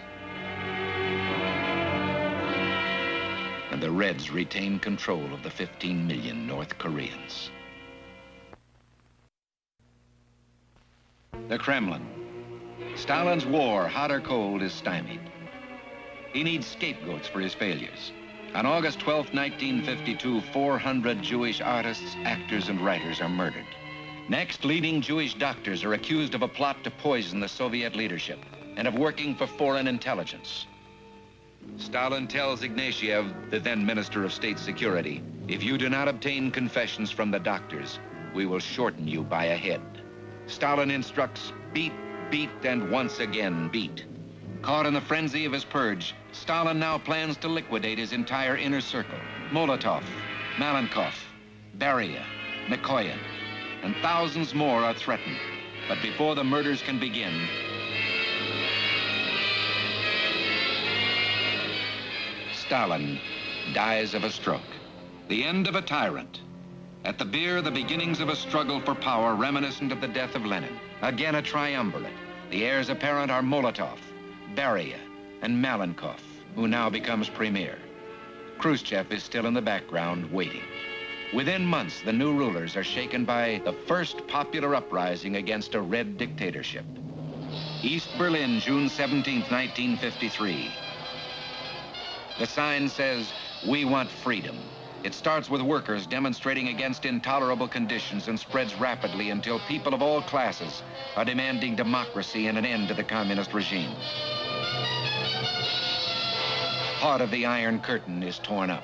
[SPEAKER 4] And the Reds retain control of the 15 million North Koreans. The Kremlin. Stalin's war, hot or cold, is stymied. He needs scapegoats for his failures. On August 12, 1952, 400 Jewish artists, actors, and writers are murdered. Next, leading Jewish doctors are accused of a plot to poison the Soviet leadership and of working for foreign intelligence. Stalin tells Ignatiev, the then Minister of State Security, if you do not obtain confessions from the doctors, we will shorten you by a head. Stalin instructs, beat, beat, and once again beat. Caught in the frenzy of his purge, Stalin now plans to liquidate his entire inner circle. Molotov, Malenkov, Beria, Mikoyan, and thousands more are threatened. But before the murders can begin, Stalin dies of a stroke. The end of a tyrant. At the bier, the beginnings of a struggle for power reminiscent of the death of Lenin. Again a triumvirate. The heirs apparent are Molotov, Beria, and Malenkov, who now becomes premier. Khrushchev is still in the background, waiting. Within months, the new rulers are shaken by the first popular uprising against a Red dictatorship. East Berlin, June 17, 1953. The sign says, "We want freedom."
[SPEAKER 3] It starts with workers demonstrating against intolerable conditions and spreads rapidly until people of all classes are demanding democracy and an end to the communist regime. Part of the Iron Curtain is torn up.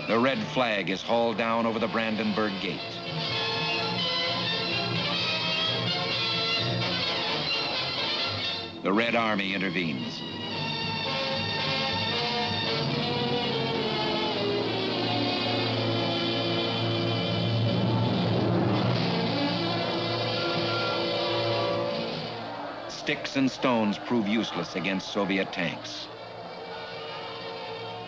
[SPEAKER 3] The red flag is hauled down over the Brandenburg Gate. The Red Army intervenes. Sticks and stones prove useless against Soviet tanks.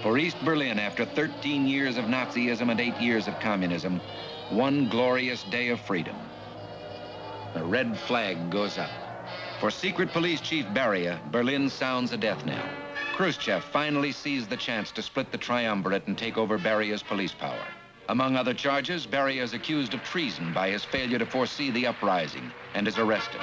[SPEAKER 3] For East Berlin, after 13 years of Nazism and 8 years of communism, one glorious day of freedom. The red flag goes up. For Secret Police Chief Beria, Berlin sounds a death knell. Khrushchev finally sees the chance to split the triumvirate and take over Beria's police power. Among other charges, Beria is accused of treason by his failure to foresee the uprising and is arrested.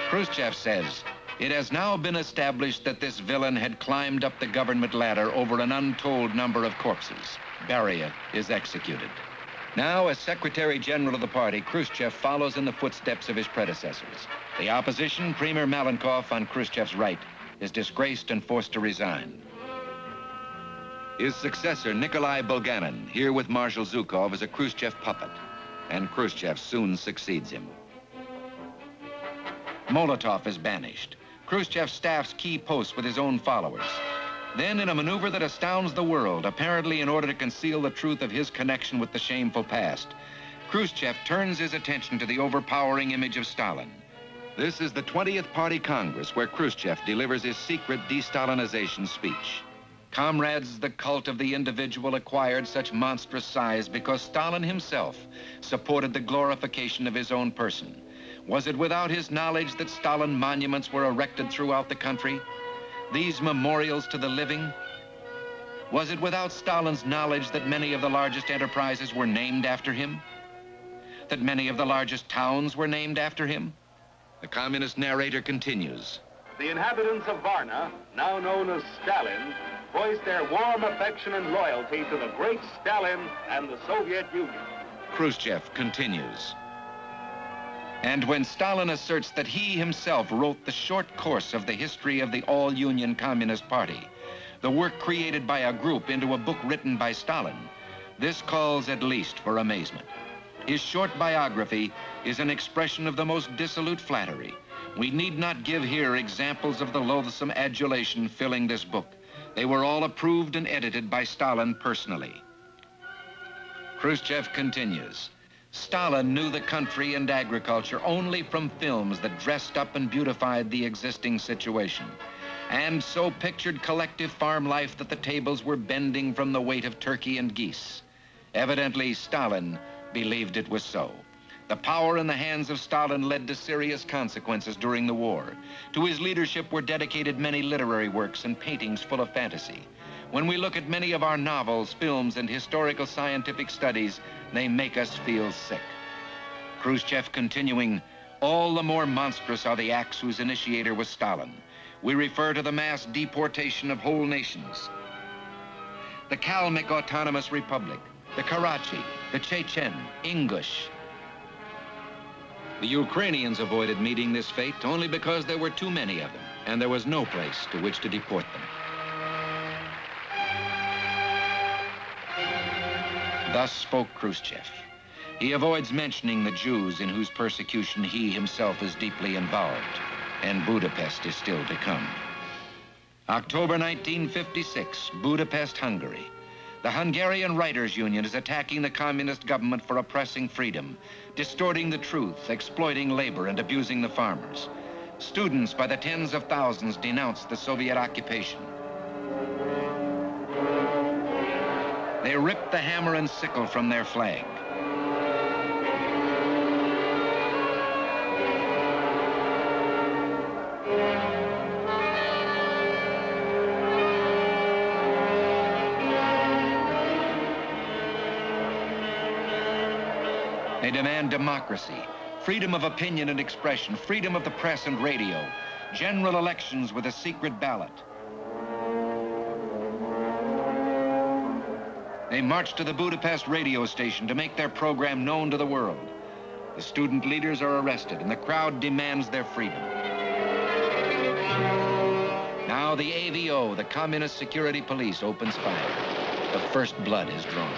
[SPEAKER 3] Khrushchev says, "It has now been established that this villain had climbed up the government ladder over an untold number of corpses. Beria is executed." Now, as Secretary General of the party, Khrushchev follows in the footsteps of his predecessors. The opposition, Premier Malenkov, on Khrushchev's right, is disgraced and forced to resign. His successor, Nikolai Bulganin, here with Marshal Zhukov, is a Khrushchev puppet, and Khrushchev soon succeeds him. Molotov is banished. Khrushchev staffs key posts with his own followers. Then, in a maneuver that astounds the world, apparently in order to conceal the truth of his connection with the shameful past, Khrushchev turns his attention to the overpowering image of Stalin. This is the 20th Party Congress, where Khrushchev delivers his secret de-Stalinization speech. Comrades, the cult of the individual acquired such monstrous size because Stalin himself supported the glorification of his own person. Was it without his knowledge that Stalin monuments were erected throughout the country? These memorials to the living? Was it without Stalin's knowledge that many of the largest enterprises were named after him? That many of the largest towns were named after him? The communist narrator continues.
[SPEAKER 10] The inhabitants of Varna, now known as Stalin, voiced their warm affection and loyalty to the great Stalin and the Soviet Union.
[SPEAKER 3] Khrushchev continues. And when Stalin asserts that he himself wrote the short course of the history of the all-Union Communist Party, the work created by a group into a book written by Stalin, this calls at least for amazement. His short biography is an expression of the most dissolute flattery. We need not give here examples of the loathsome adulation filling this book. They were all approved and edited by Stalin personally. Khrushchev continues. Stalin knew the country and agriculture only from films that dressed up and beautified the existing situation, and so pictured collective farm life that the tables were bending from the weight of turkey and geese. Evidently, Stalin believed it was so. The power in the hands of Stalin led to serious consequences during the war. To his leadership were dedicated many literary works and paintings full of fantasy. When we look at many of our novels, films, and historical scientific studies, they make us feel sick. Khrushchev continuing, all the more monstrous are the acts whose initiator was Stalin. We refer to the mass deportation of whole nations. The Kalmyk Autonomous Republic, the Karachi, the Chechen, English. The Ukrainians avoided meeting this fate only because there were too many of them, and there was no place to which to deport them. Thus spoke Khrushchev. He avoids mentioning the Jews in whose persecution he himself is deeply involved, and Budapest is still to come. October 1956, Budapest, Hungary. The Hungarian Writers' Union is attacking the communist government for oppressing freedom, distorting the truth, exploiting labor, and abusing the farmers. Students by the tens of thousands denounce the Soviet occupation. They ripped the hammer and sickle from their flag. They demand democracy, freedom of opinion and expression, freedom of the press and radio, general elections with a secret ballot. They march to the Budapest radio station to make their program known to the world. The student leaders are arrested and the crowd demands their freedom. Now the AVO, the Communist Security Police, opens fire. The first blood is drawn.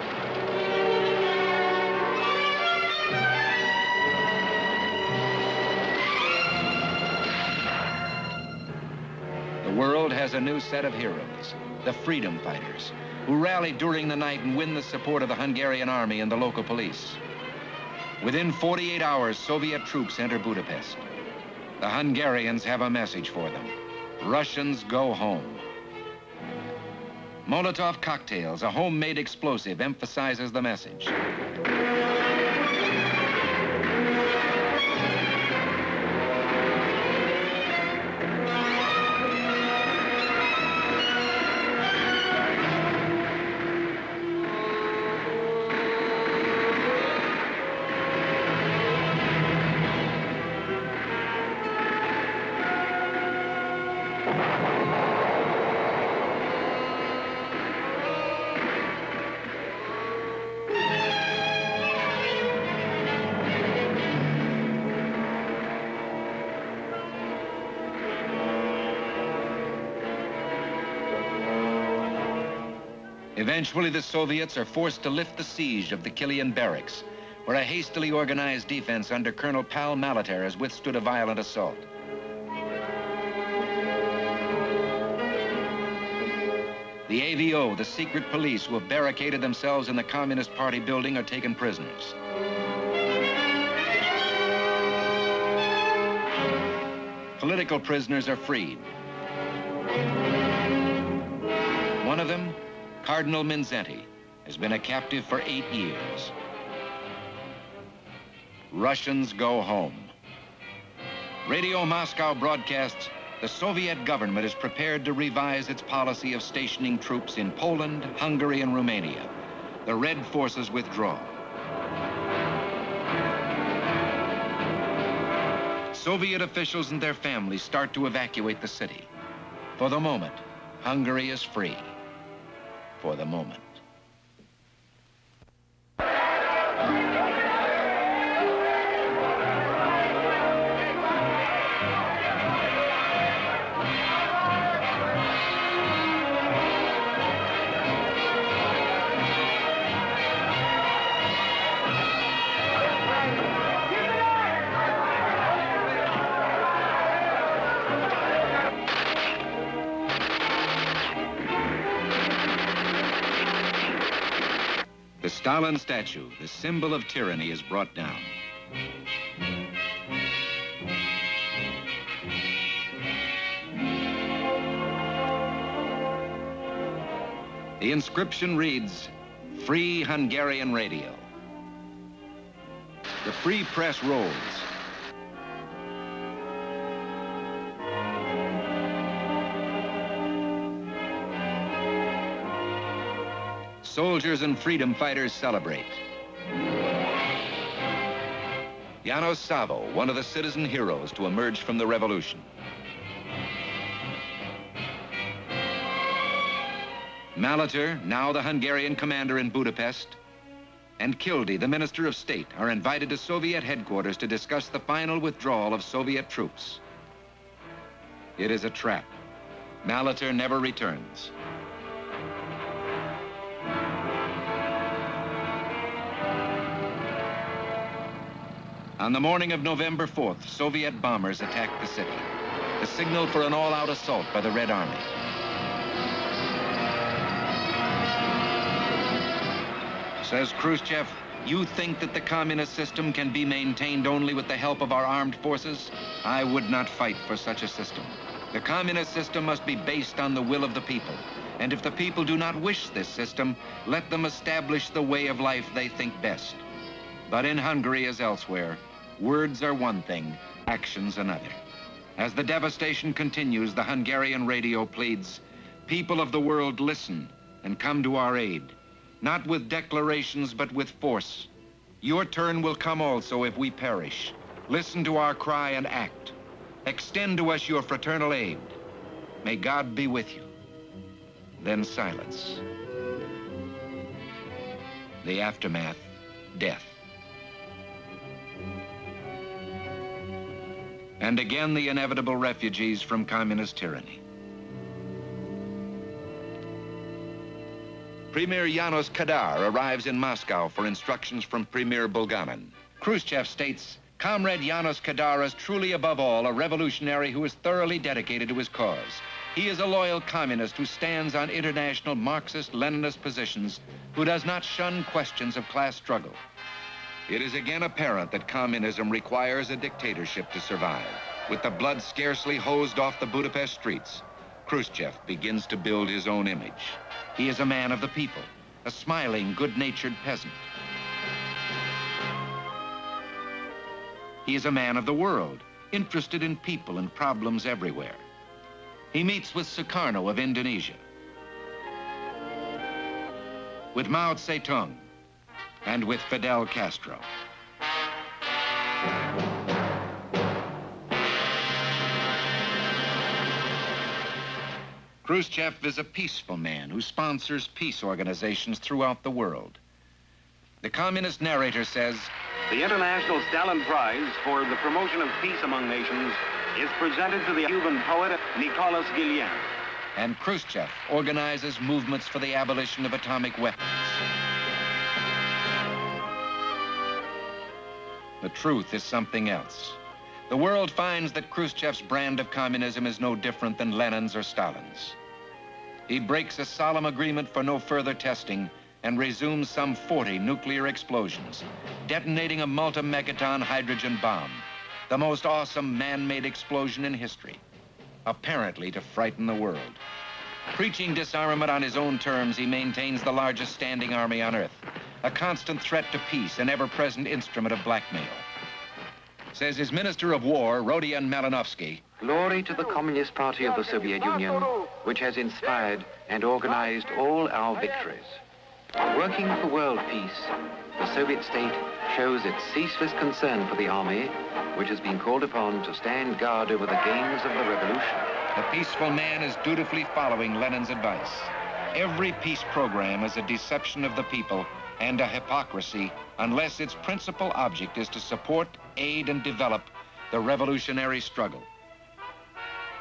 [SPEAKER 3] The world has a new set of heroes, the freedom fighters, who rally during the night and win the support of the Hungarian army and the local police. Within 48 hours, Soviet troops enter Budapest. The Hungarians have a message for them. Russians go home. Molotov cocktails, a homemade explosive, emphasizes the message. Eventually, the Soviets are forced to lift the siege of the Killian barracks, where a hastily organized defense under Colonel Pal Malater has withstood a violent assault. The AVO, the secret police who have barricaded themselves in the Communist Party building, are taken prisoners. Political prisoners are freed. One of them, Cardinal Minzetti, has been a captive for 8 years. Russians go home. Radio Moscow broadcasts, the Soviet government is prepared to revise its policy of stationing troops in Poland, Hungary, and Romania. The Red forces withdraw. Soviet officials and their families start to evacuate the city. For the moment, Hungary is free. For the moment. The Stalin statue, the symbol of tyranny, is brought down. The inscription reads, "Free Hungarian Radio." The free press rolls. Soldiers and freedom fighters celebrate. Janos Savo, one of the citizen heroes to emerge from the revolution. Malater, now the Hungarian commander in Budapest, and Kildy, the Minister of State, are invited to Soviet headquarters to discuss the final withdrawal of Soviet troops. It is a trap. Malater never returns. On the morning of November 4th, Soviet bombers attacked the city, the signal for an all-out assault by the Red Army. Says Khrushchev, "You think that the communist system can be maintained only with the help of our armed forces? I would not fight for such a system. The communist system must be based on the will of the people. And if the people do not wish this system, let them establish the way of life they think best. But in Hungary as elsewhere, words are one thing, actions another. As the devastation continues, the Hungarian radio pleads, "People of the world, listen and come to our aid, not with declarations, but with force. Your turn will come also if we perish. Listen to our cry and act. Extend to us your fraternal aid. May God be with you." Then silence. The aftermath, death. And again the inevitable refugees from communist tyranny. Premier Janos Kadar arrives in Moscow for instructions from Premier Bulganin. Khrushchev states, "Comrade Janos Kadar is truly above all a revolutionary who is thoroughly dedicated to his cause. He is a loyal communist who stands on international Marxist-Leninist positions, who does not shun questions of class struggle." It is again apparent that communism requires a dictatorship to survive. With the blood scarcely hosed off the Budapest streets, Khrushchev begins to build his own image. He is a man of the people, a smiling, good-natured peasant. He is a man of the world, interested in people and problems everywhere. He meets with Sukarno of Indonesia, with Mao Zedong, and with Fidel Castro. Khrushchev is a peaceful man who sponsors peace organizations throughout the world. The communist narrator says,
[SPEAKER 10] "The International Stalin Prize for the promotion of peace among nations is presented to the Cuban poet Nicolas Guillen."
[SPEAKER 3] And Khrushchev organizes movements for the abolition of atomic weapons. The truth is something else. The world finds that Khrushchev's brand of communism is no different than Lenin's or Stalin's. He breaks a solemn agreement for no further testing and resumes some 40 nuclear explosions, detonating a multi-megaton hydrogen bomb, the most awesome man-made explosion in history, apparently to frighten the world. Preaching disarmament on his own terms, he maintains the largest standing army on Earth, a constant threat to peace, an ever-present instrument of blackmail. Says his Minister of War, Rodion Malinovsky,
[SPEAKER 5] "Glory to the Communist Party of the Soviet Union, which has inspired and organized all our victories. Working for world peace, the Soviet state shows its ceaseless concern for the army, which has been called upon to stand guard over the gains of the revolution."
[SPEAKER 3] The peaceful man is dutifully following Lenin's advice. Every peace program is a deception of the people and a hypocrisy unless its principal object is to support, aid, and develop the revolutionary struggle.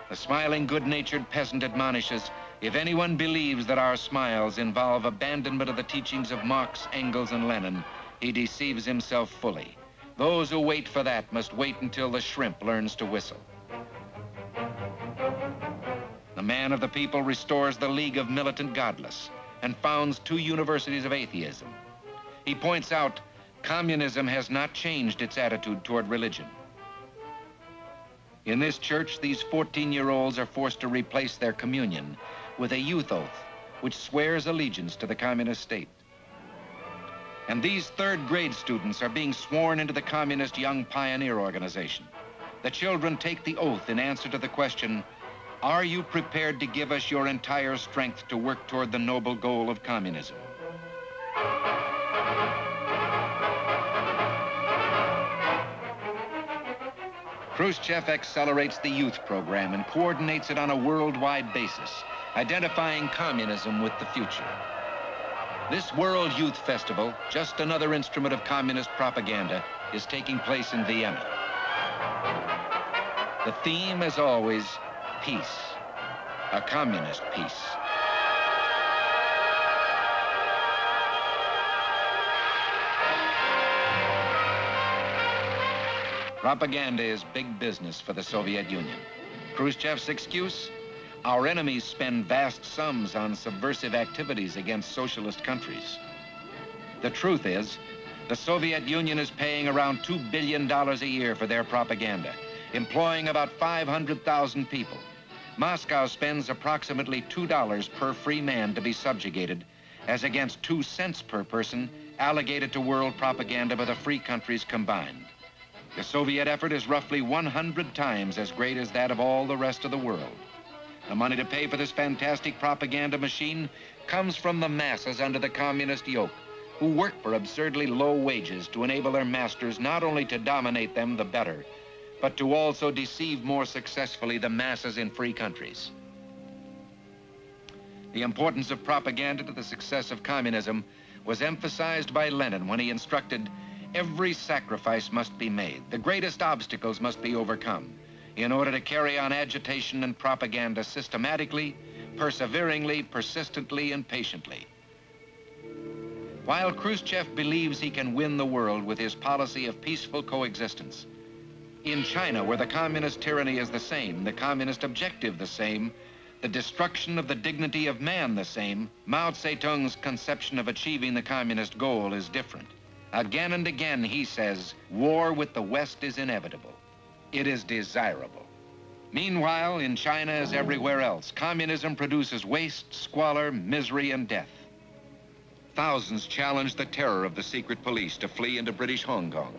[SPEAKER 3] The smiling, good-natured peasant admonishes, "If anyone believes that our smiles involve abandonment of the teachings of Marx, Engels, and Lenin, he deceives himself fully. Those who wait for that must wait until the shrimp learns to whistle." The man of the people restores the League of Militant Godless and founds 2 universities of atheism. He points out, communism has not changed its attitude toward religion. In this church, these 14-year-olds are forced to replace their communion with a youth oath, which swears allegiance to the communist state. And these third-grade students are being sworn into the Communist Young Pioneer Organization. The children take the oath in answer to the question, "Are you prepared to give us your entire strength to work toward the noble goal of communism?" Khrushchev accelerates the youth program and coordinates it on a worldwide basis, identifying communism with the future. This World Youth Festival, just another instrument of communist propaganda, is taking place in Vienna. The theme, as always, peace, a communist peace. Propaganda is big business for the Soviet Union. Khrushchev's excuse? Our enemies spend vast sums on subversive activities against socialist countries. The truth is, the Soviet Union is paying around $2 billion a year for their propaganda, employing about 500,000 people. Moscow spends approximately $2 per free man to be subjugated, as against 2 cents per person allocated to world propaganda by the free countries combined. The Soviet effort is roughly 100 times as great as that of all the rest of the world. The money to pay for this fantastic propaganda machine comes from the masses under the communist yoke, who work for absurdly low wages to enable their masters not only to dominate them the better, but to also deceive more successfully the masses in free countries. The importance of propaganda to the success of communism was emphasized by Lenin when he instructed, every sacrifice must be made, the greatest obstacles must be overcome, in order to carry on agitation and propaganda systematically, perseveringly, persistently, and patiently. While Khrushchev believes he can win the world with his policy of peaceful coexistence, in China, where the communist tyranny is the same, the communist objective the same, the destruction of the dignity of man the same, Mao Zedong's conception of achieving the communist goal is different. Again and again, he says, war with the West is inevitable. It is desirable. Meanwhile, in China as everywhere else, communism produces waste, squalor, misery, and death. Thousands challenged the terror of the secret police to flee into British Hong Kong.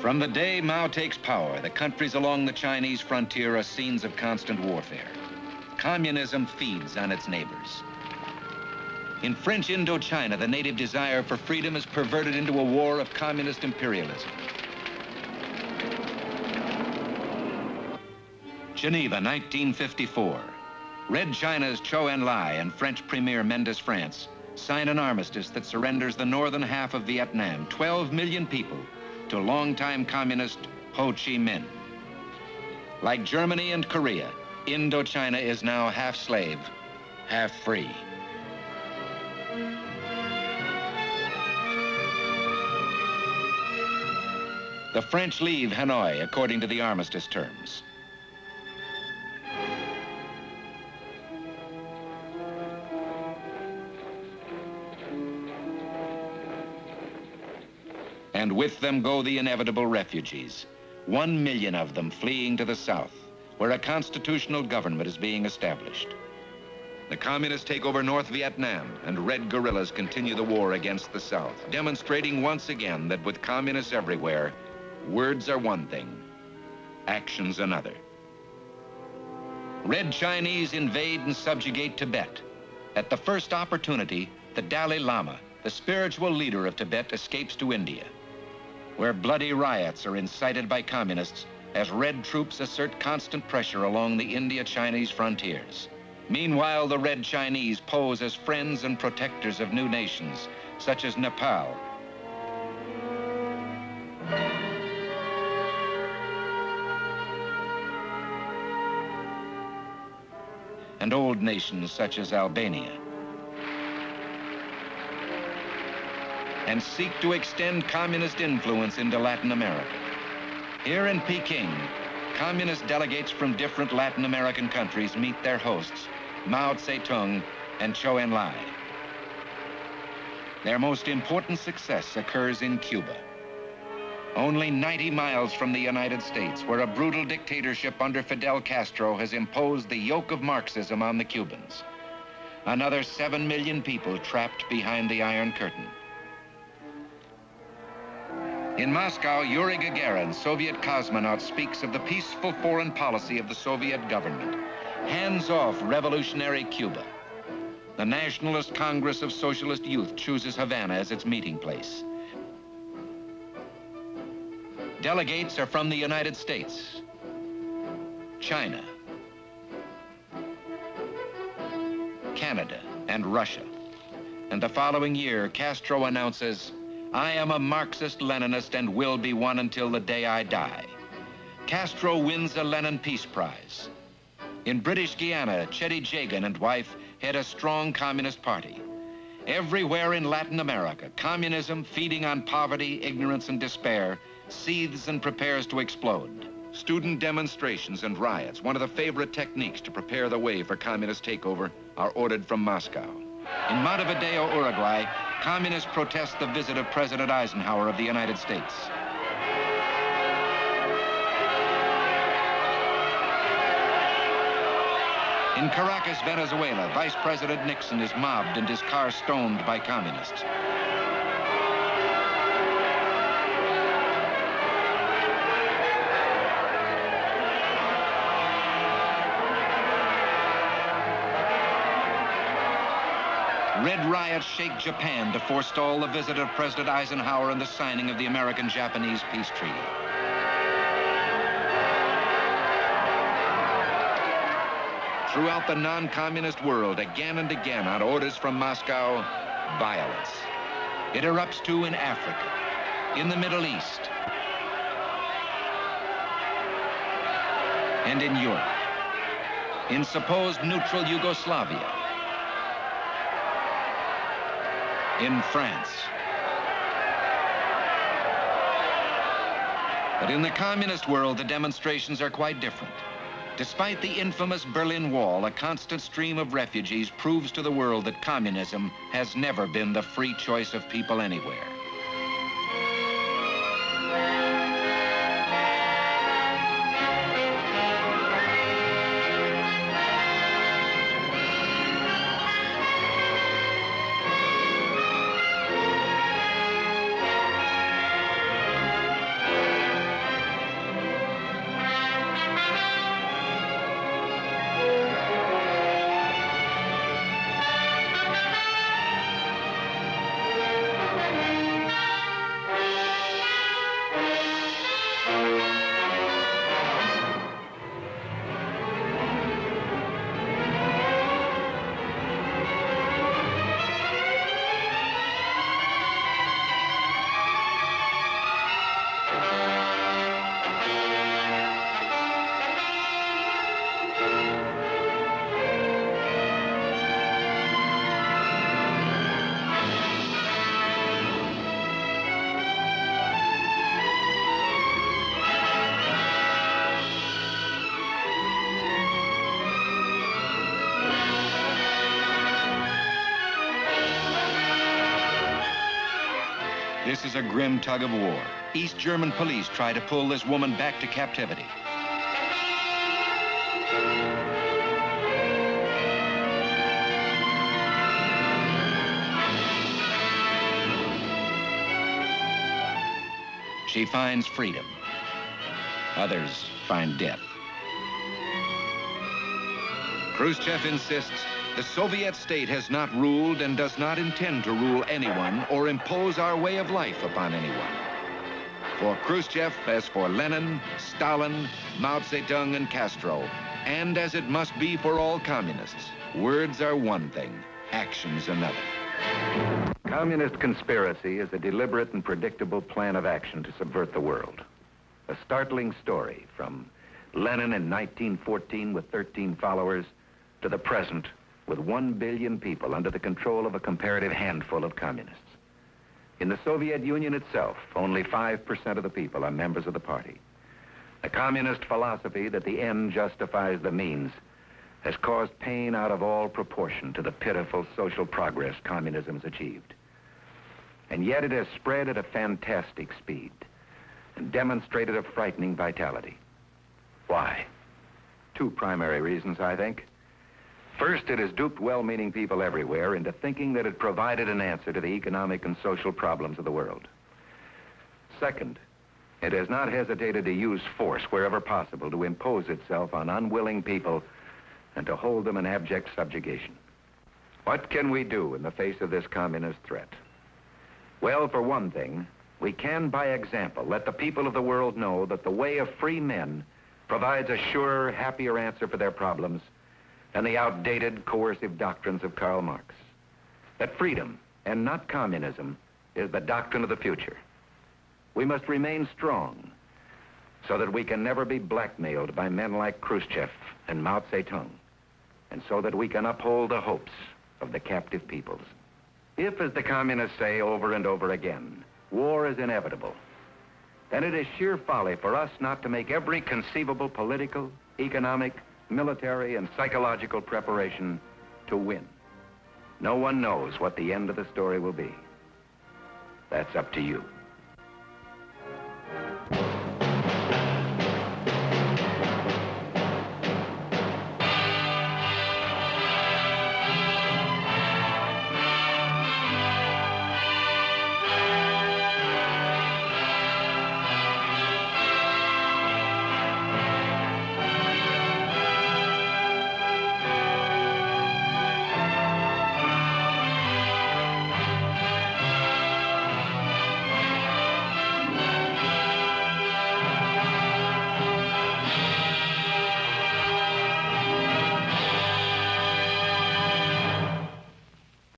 [SPEAKER 3] From the day Mao takes power, the countries along the Chinese frontier are scenes of constant warfare. Communism feeds on its neighbors. In French Indochina, the native desire for freedom is perverted into a war of communist imperialism. Geneva, 1954. Red China's Zhou Enlai and French Premier Mendes France sign an armistice that surrenders the northern half of Vietnam, 12 million people, to longtime communist Ho Chi Minh. Like Germany and Korea, Indochina is now half slave, half free. The French leave Hanoi according to the armistice terms. And with them go the inevitable refugees, 1 million of them fleeing to the south, where a constitutional government is being established. The communists take over North Vietnam, and red guerrillas continue the war against the south, demonstrating once again that with communists everywhere, words are one thing, actions another. Red Chinese invade and subjugate Tibet. At the first opportunity, the Dalai Lama, the spiritual leader of Tibet, escapes to India, where bloody riots are incited by communists as red troops assert constant pressure along the India-Chinese frontiers. Meanwhile, the Red Chinese pose as friends and protectors of new nations, such as Nepal, and old nations such as Albania, and seek to extend communist influence into Latin America. Here in Peking, communist delegates from different Latin American countries meet their hosts, Mao Zedong and Zhou Enlai. Their most important success occurs in Cuba. Only 90 miles from the United States, where a brutal dictatorship under Fidel Castro has imposed the yoke of Marxism on the Cubans. Another 7 million people trapped behind the Iron Curtain. In Moscow, Yuri Gagarin, Soviet cosmonaut, speaks of the peaceful foreign policy of the Soviet government. Hands-off revolutionary Cuba. The Nationalist Congress of Socialist Youth chooses Havana as its meeting place. Delegates are from the United States, China, Canada, and Russia. And the following year, Castro announces, "I am a Marxist-Leninist and will be one until the day I die." Castro wins a Lenin Peace Prize. In British Guiana, Chetty Jagan and wife head a strong communist party. Everywhere in Latin America, communism, feeding on poverty, ignorance, and despair, seethes and prepares to explode. Student demonstrations and riots, one of the favorite techniques to prepare the way for communist takeover, are ordered from Moscow. In Montevideo, Uruguay, communists protest the visit of President Eisenhower of the United States. In Caracas, Venezuela, Vice President Nixon is mobbed and his car stoned by communists. Red riots shake Japan to forestall the visit of President Eisenhower and the signing of the American-Japanese peace treaty. Throughout the non-communist world, again and again, on orders from Moscow, violence. It erupts too in Africa, in the Middle East, and in Europe, in supposed neutral Yugoslavia, in France. But in the communist world, the demonstrations are quite different. Despite the infamous Berlin Wall, a constant stream of refugees proves to the world that communism has never been the free choice of people anywhere. This is a grim tug of war. East German police try to pull this woman back to captivity. She finds freedom. Others find death. Khrushchev insists the Soviet state has not ruled and does not intend to rule anyone or impose our way of life upon anyone. For Khrushchev, as for Lenin, Stalin, Mao Zedong, and Castro, and as it must be for all communists, words are one thing, actions another. Communist conspiracy is a deliberate and predictable plan of action to subvert the world. A startling story from Lenin in 1914 with 13 followers to the present with 1 billion people under the control of a comparative handful of communists. In the Soviet Union itself, only 5% of the people are members of the party. The communist philosophy that the end justifies the means has caused pain out of all proportion to the pitiful social progress communism has achieved. And yet it has spread at a fantastic speed and demonstrated a frightening vitality. Why? 2 primary reasons, I think. First, it has duped well-meaning people everywhere into thinking that it provided an answer to the economic and social problems of the world. Second, it has not hesitated to use force wherever possible to impose itself on unwilling people and to hold them in abject subjugation. What can we do in the face of this communist threat? Well, for one thing, we can, by example, let the people of the world know that the way of free men provides a surer, happier answer for their problems than the outdated, coercive doctrines of Karl Marx. That freedom, and not communism, is the doctrine of the future. We must remain strong so that we can never be blackmailed by men like Khrushchev and Mao Zedong, and so that we can uphold the hopes of the captive peoples. If, as the communists say over and over again, war is inevitable, then it is sheer folly for us not to make every conceivable political, economic, military, and psychological preparation to win. No one knows what the end of the story will be. That's up to you.